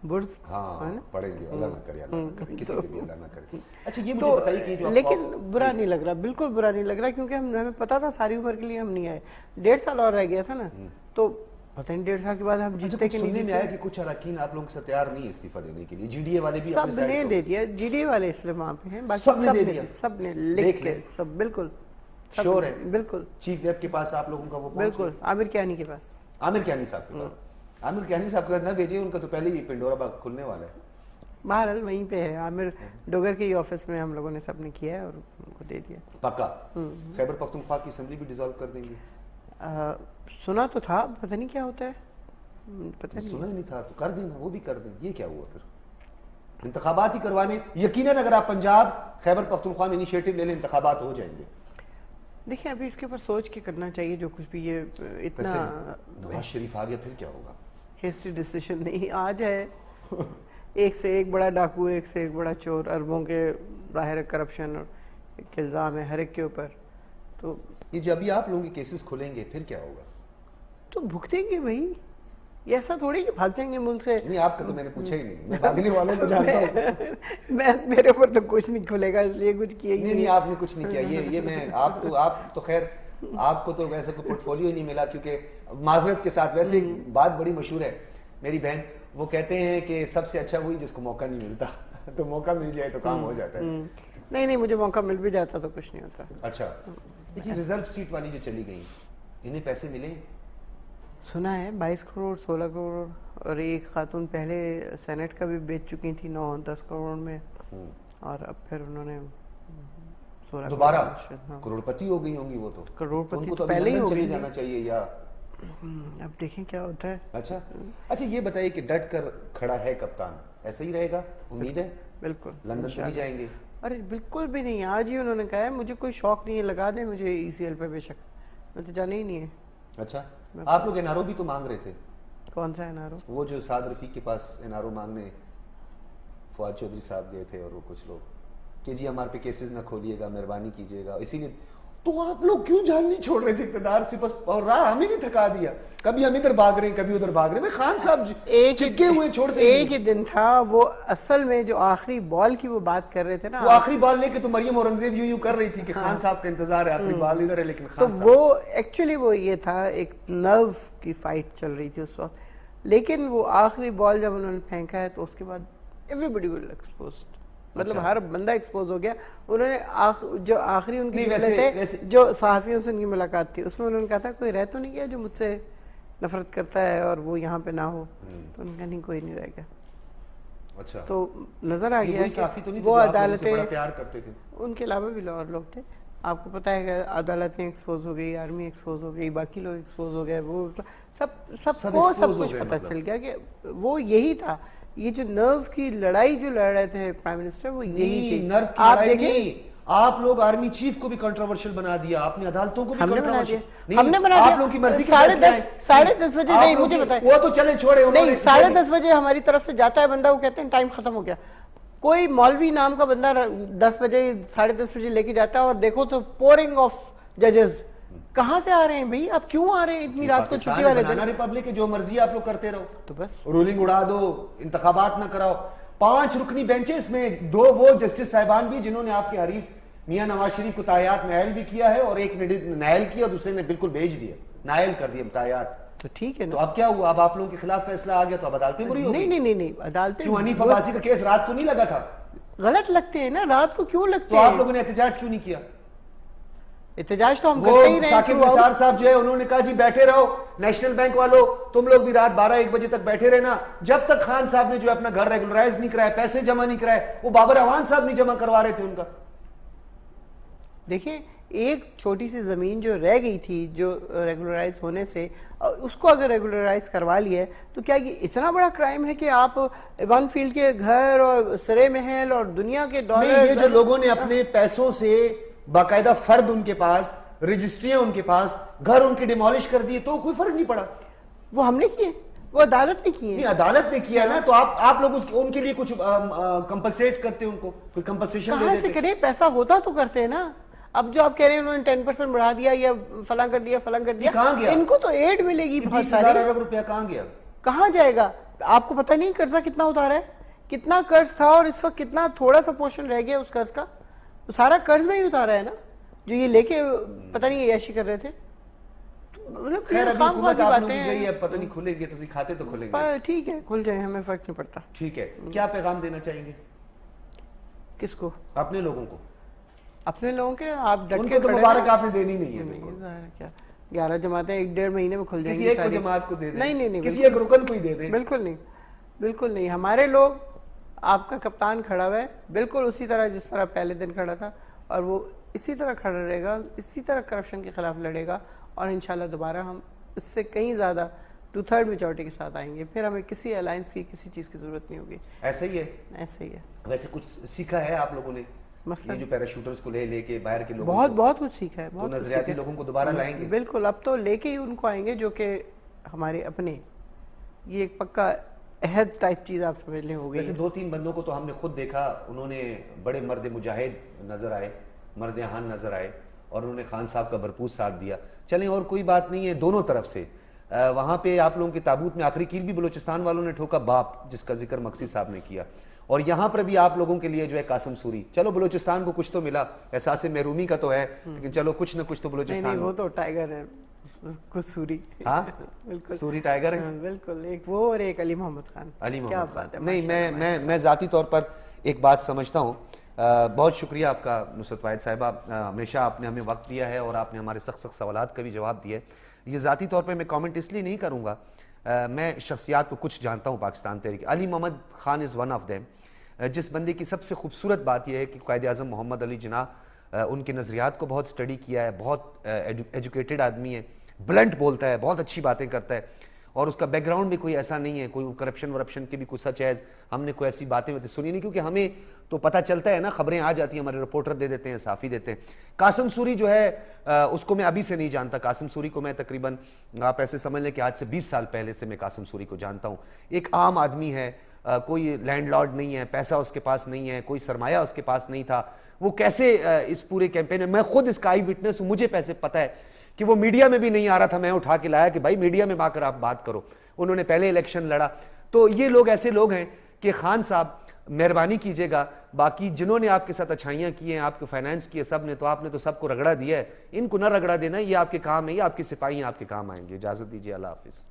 برز. ہاں پڑیں گے, اللہ نہ کرے, کسی پہ بھی اللہ نہ کرے. اچھا یہ مجھے بتائیے کہ جو لیکن برا نہیں لگ رہا, بالکل برا نہیں لگ رہا, کیونکہ ہمیں پتا تھا ساری عمر کے لیے ہم نہیں آئے. 1.5 سال اور رہ گیا تھا نا, تو پتہ نہیں 1.5 سال کے بعد ہم جیتے کہ نہیں. سننے میں آیا کہ کچھ اراکین آپ لوگوں سے تیار نہیں استعفیٰ دینے کے لیے, جی ڈی اے والے بھی سب نے دے دیا. جی ڈی اے والے اس لیے وہاں پہ ہیں, باقی سب نے لکھ کے سب. بالکل شور ہے, بالکل. چیف ویب کے پاس آپ لوگوں کا وہ بالکل, عامر کیانی کے پاس, عامر کیانی صاحب کے پاس. عامر کیانی صاحب کو نہ بھیجیے, ان کا تو پہلے ہی پنڈورا باغ کھلنے والا ہے. بہرحال وہیں پہ ہے عامر ڈوگر کے آفس میں, ہم لوگوں نے سب نے کیا ہے اور ان کو دے دیا. پکا خیبر پختونخوا کی اسمبلی بھی ڈیزالو کر دیں گے؟ سنا تو تھا, پتہ نہیں کیا ہوتا ہے, پتہ نہیں. سنا ہی نہیں تھا تو کر دینا, وہ بھی کر دیں. یہ کیا ہوا پھر؟ انتخابات ہی کروانے. یقیناً اگر آپ پنجاب خیبر پختونخوا میں انیشیٹو لے لیں, انتخابات ہو جائیں گے. دیکھیں ابھی اس کے اوپر سوچ کے کرنا چاہیے جو کچھ بھی. یہ اتنا نواز شریف آ گیا پھر کیا ہوگا؟ ہسٹری ڈیسیشن نہیں, آج ہے ایک سے ایک بڑا ڈاکو, ایک سے ایک بڑا چور, اربوں کے ظاہر کرپشن اور ایک الزام ہے ہر ایک کے اوپر. تو یہ جب بھی آپ لوگوں کے کیسز کھلیں گے پھر کیا ہوگا؟ تو بھگتیں گے بھائی, یہ ایسا تھوڑی کہ بھاگ جائیں گے ملک سے. نہیں آپ کا تو میں نے پوچھا ہی نہیں, میں بھاگنے والوں کو جانتا ہوں. میرے اوپر تو کچھ نہیں کھلے گا, اس لیے کچھ کیا ہی نہیں. آپ نے کچھ نہیں کیا. یہ میں آپ تو خیر آپ کو تو ویسے کوئی پورٹ فولیو ہی نہیں ملا, کیونکہ معذرت کے ساتھ ویسے بات بڑی مشہور ہے میری بہن, وہ کہتے ہیں کہ سب سے اچھا وہی جس کو موقع نہیں ملتا, تو موقع مل جائے تو کام ہو جاتا ہے. نہیں مجھے موقع مل بھی جاتا تو کچھ نہیں ہوتا. اچھا جی ریزرو سیٹ والی جو چلی گئی انہیں پیسے ملے؟ سنا ہے 22 کروڑ 16 کروڑ، اور ایک خاتون پہلے سینٹ کا بھی بیچ چکی تھی 9-10 کروڑ میں، اور اب پھر انہوں نے 16 دوبارہ ہاں کروڑ پتی ہو گئی ہوں گی وہ تو. کروڑ ان پتی کو تو ابھی پہلے ہی لندن ہو چلے گئی جانا چاہیے یا اب دیکھیں کیا ہوتا ہے. اچھا یہ بتائیے کہ ڈٹ کر کھڑا ہے کپتان، ایسا ہی رہے گا؟ امید ہے بالکل لندن تو نہیں جائیں گے؟ ارے بالکل بھی نہیں، آج ہی انہوں نے کہا ہے مجھے کوئی شوق نہیں ہے، لگا دیں مجھے ای سی ایل پہ، بے شک میں تو جانا ہی نہیں ہے. اچھا آپ لوگ این آر او بھی تو مانگ رہے تھے. کون سا این آر او؟ وہ جو سعد رفیق کے پاس این آر او مانگنے فواد چودھری صاحب گئے تھے، اور وہ کچھ لوگ کہ جی ہمارے پہ کیسز نہ کھولیے گا، مہربانی کیجیے گا. اسی لیے تو آپ لوگ کیوں جان نہیں چھوڑ رہے تھے اقتدار سے؟ بس اور راہ ہمیں بھی تھکا دیا، کبھی ہم ادھر بھاگ رہے ہیں کبھی ادھر بھاگ رہے ہیں. خان صاحب چپکے ہوئے چھوڑتے ہیں. ایک ہی دن تھا وہ، اصل میں جو آخری بال کی وہ بات کر رہے تھے نا، وہ آخری بال لے کے تو مریم اورنگزیب یوں کر رہی تھی کہ خان صاحب کا انتظار ہے، آخری بال ادھر ہے لیکن تو خان صاحب. وہ ایکچولی وہ یہ تھا، ایک نرو کی فائٹ چل رہی تھی اس وقت، لیکن وہ آخری بال جب انہوں نے پھینکا ہے تو اس کے بعد ایوری بڈی ول ایکسپوزڈ، مطلب ہر بندہ ایکسپوز ہو گیا. انہوں نے جو آخری ان کی جملے تھے، جو صحافیوں سے ان کی ملاقات تھی، اس میں انہوں نے کہا تھا کوئی رہ تو نہیں گیا جو مجھ سے نفرت کرتا ہے اور وہ یہاں پہ نہ ہو. تو ان کا نہیں، کوئی نہیں رہ گیا. اچھا تو نظر آ گیا کہ وہ عدالتیں، بڑا پیار کرتے تھے. ان کے علاوہ بھی اور لوگ تھے. آپ کو پتا ہے کہ عدالتیں ایکسپوز ہو گئی، آرمی ایکسپوز ہو گئی، باقی لوگ ایکسپوز ہو گئے، وہ سب کو سب کچھ پتہ چل گیا کہ وہ یہی تھا. یہ جو نرو کی لڑائی جو لڑ رہے تھے پرائم منسٹر، وہ یہی تھی. نرو کی لڑائی نہیں، آپ لوگ آرمی چیف کو بھی کنٹروورشل بنا دیا، آپ نے عدالتوں کو بھی کنٹروورشل. ہم نے بنا دیا. آپ لوگوں کی مرضی کے 10:30 بجے نہیں، مجھے بتائیں وہ تو چلے چھوڑے، نہیں 10:30 بجے ہماری طرف سے جاتا ہے بندہ، وہ کہتے ہیں ٹائم ختم ہو گیا. کوئی مولوی نام کا بندہ 10 بجے 10:30 بجے لے کے جاتا ہے، اور دیکھو تو پورنگ آف ججز کہاں سے آ رہے ہیں بھائی؟ آپ کیوں آ رہے ہیں اتنی رات کو چھٹی والے دن؟ ریپبلک ہے، جو مرضی آپ لوگ کرتے رہو، تو بس رولنگ اڑا دو، انتخابات نہ کراؤ. 5 رکنی بینچز میں 2 وہ جسٹس صاحبان بھی جنہوں نے آپ کے حریف میاں نواز شریف کو تایات نائل بھی کیا ہے، اور ایک نے نائل کیا اور دوسرے نے بالکل بھیج دیا، نائل کر دیا تایات. تو ٹھیک ہے نا. تو اب کیا ہوا؟ اب آپ لوگوں کے خلاف فیصلہ آ گیا تو اب عدالتیں بری ہو گئی. نہیں عدالتیں کیوں حنیف عباسی کا کیس رات کو نہیں لگا تھا؟ غلط لگتے ہیں نا، رات کو کیوں لگتے تو ہیں؟ آپ لوگوں نے احتجاج کیوں نہیں کیا؟ احتجاج تو ہم وہ کرتے ہی رہے. ثاقب نثار صاحب جو ہے انہوں نے کہا جی بیٹھے رہو، نیشنل بینک والوں تم لوگ بھی رات 12-1 بجے تک بیٹھے رہنا، جب تک خان صاحب نے جو اپنا گھر ریگولرائز نہیں کرایا، پیسے جمع نہیں کرائے. وہ بابر اعوان صاحب نہیں جمع کروا رہے تھے ان کا. دیکھیں ایک چھوٹی سی زمین جو رہ گئی تھی جو ریگولرائز ہونے سے، اس کو اگر ریگولرائز کروا لیا ہے تو کیا یہ اتنا بڑا کرائم ہے کہ آپ ون فیلڈ کے گھر اور سرے محل اور دنیا کے ڈالر؟ یہ جو لوگوں نے اپنے پیسوں سے باقاعدہ فرد ان کے پاس، رجسٹریاں ان کے پاس، گھر ان کے ڈیمالش کر دیے، تو کوئی فرق نہیں پڑا. وہ ہم نے کیے، وہ عدالت نے کیے. نہیں عدالت نے کیا نا، تو آپ لوگ ان کے لیے کچھ کمپنسیٹ کرتے، ان کو کوئی کمپنسیشن دے کہاں دیتے. سے کرے؟ پیسہ ہوتا تو کرتے ہیں نا. اب جو آپ کہہ رہے ہیں انہوں نے 10% بڑھا دیا یا فلاں کر دیا فلاں کر دیا، کہاں گیا؟ ان کو تو ایڈ ملے گی بہت 20,000 ساری. ارب روپیہ کہاں گیا؟ کہاں جائے گا؟ آپ کو پتہ نہیں قرضہ کتنا اتارا ہے، کتنا قرض تھا اور اس وقت کتنا تھوڑا سا پورشن رہ گیا اس قرض کا. سارا قرض میں ہی اتارا ہے نا، جو یہ لے کے پتہ نہیں عیاشی کر رہے تھے. خیر ابھی حکومت آپ لوگوں کی گئی ہے، پتہ نہیں کھلیں گے تو کھاتے تو کھلیں گے. ٹھیک ہے کھل جائیں، ہمیں فرق نہیں پڑتا. ٹھیک ہے، کیا پیغام دینا چاہیں گے کس کو؟ اپنے لوگوں کو. اپنے لوگوں کے آپ ڈٹ ان کے کو تو مبارک آپ نے دینی نہیں ہے. ظاہر ہے کیا 11 جماعتیں 1-1.5 مہینے میں کھل جائیں گی. کسی ایک کو جماعت کو دے دیں، نہیں کسی ایک رکن کو ہی دے دیں. بالکل نہیں، بالکل نہیں. ہمارے لوگ، آپ کا کپتان کھڑا ہوا ہے بالکل اسی طرح جس طرح پہلے دن کھڑا تھا، اور وہ اسی طرح کھڑا رہے گا، اسی طرح کرپشن کے خلاف لڑے گا، اور انشاءاللہ دوبارہ ہم اس سے کہیں زیادہ 2/3 میجورٹی کے ساتھ آئیں گے. پھر ہمیں کسی الائنس کی کسی چیز کی ضرورت نہیں ہوگی. ایسا ہی ہے. ایسا ہی ہے. ویسے کچھ سیکھا ہے آپ لوگوں نے؟ مثلا یہ جو پیراشوٹرز کو لے کے باہر کے لوگوں بہت کچھ سیکھا ہے. تو نظریاتی لوگوں کو دوبارہ لائیں گے؟ بالکل، اب تو لے کے ہی ان کو آئیں گے جو کہ ہمارے اپنے. یہ ایک پکا عہد ٹائپ چیز آپ سمجھ لیں ہو گئی. ویسے 2-3 بندوں کو تو ہم نے خود دیکھا، انہوں نے بڑے مرد مجاہد نظر آئے، مرد آہن نظر آئے، اور انہوں نے خان صاحب کا بھرپور ساتھ دیا. چلیں اور کوئی بات نہیں ہے دونوں طرف سے. وہاں پہ آپ لوگوں کے تابوت میں آخری کیل بھی بلوچستان والوں نے ٹھوکا، باپ جس کا ذکر مقصی صاحب نے کیا. اور یہاں پر بھی آپ لوگوں کے لیے جو ہے قاسم سوری. چلو بلوچستان کو کچھ تو ملا، احساس محرومی کا تو ہے، لیکن چلو کچھ نہ کچھ تو بلوچستان. نہیں وہ تو ٹائیگر ہے کچھ سوری. ہاں بالکل سوری ٹائیگر ہے. بالکل، ایک وہ اور ایک علی محمد خان. علی محمد خان. نہیں میں ذاتی طور پر ایک بات سمجھتا ہوں بہت شکریہ آپ کا نصرت واحد صاحبہ، ہمیشہ آپ نے ہمیں وقت دیا ہے اور آپ نے ہمارے سخت سوالات کا بھی جواب دیا ہے۔ یہ ذاتی طور پہ میں کامنٹ اس لیے نہیں کروں گا، میں شخصیات کو کچھ جانتا ہوں Pakistan Tehreek, Ali Muhammad Khan is one of them, جس بندے کی سب سے خوبصورت بات یہ ہے کہ قائد اعظم محمد علی جناح ان کے نظریات کو بہت سٹڈی کیا ہے، بہت ایجوکیٹڈ آدمی ہے، بلنٹ بولتا ہے، بہت اچھی باتیں کرتا ہے، اور اس کا بیک گراؤنڈ بھی کوئی ایسا نہیں ہے، کوئی کرپشن ورپشن کی بھی کوئی سچ ہے، ہم نے کوئی ایسی باتیں سنی نہیں، کیونکہ ہمیں تو پتہ چلتا ہے نا، خبریں آ جاتی ہیں، ہمارے رپورٹر دے دیتے ہیں، صحافی دیتے ہیں۔ قاسم سوری جو ہے اس کو میں ابھی سے نہیں جانتا، قاسم سوری کو میں تقریباً آپ ایسے سمجھ لیں کہ آج سے 20 سال پہلے سے میں قاسم سوری کو جانتا ہوں۔ ایک عام آدمی ہے، کوئی لینڈ لارڈ نہیں ہے، پیسہ اس کے پاس نہیں ہے، کوئی سرمایہ اس کے پاس نہیں تھا، وہ کیسے اس پورے کیمپین میں خود اس کا آئی وٹنس ہوں، مجھے پیسے پتہ ہے کہ وہ میڈیا میں بھی نہیں آ رہا تھا، میں اٹھا کے لایا کہ بھائی میڈیا میں آ کر آپ بات کرو، انہوں نے پہلے الیکشن لڑا۔ تو یہ لوگ ایسے لوگ ہیں کہ خان صاحب مہربانی کیجئے گا، باقی جنہوں نے آپ کے ساتھ اچھائیاں کی ہیں، آپ کو فائنانس کی ہے سب نے، تو آپ نے تو سب کو رگڑا دیا ہے، ان کو نہ رگڑا دینا، یہ آپ کے کام ہے، یہ آپ کے سپاہی ہیں، آپ کے کام آئیں گے۔ اجازت دیجیے، اللہ حافظ۔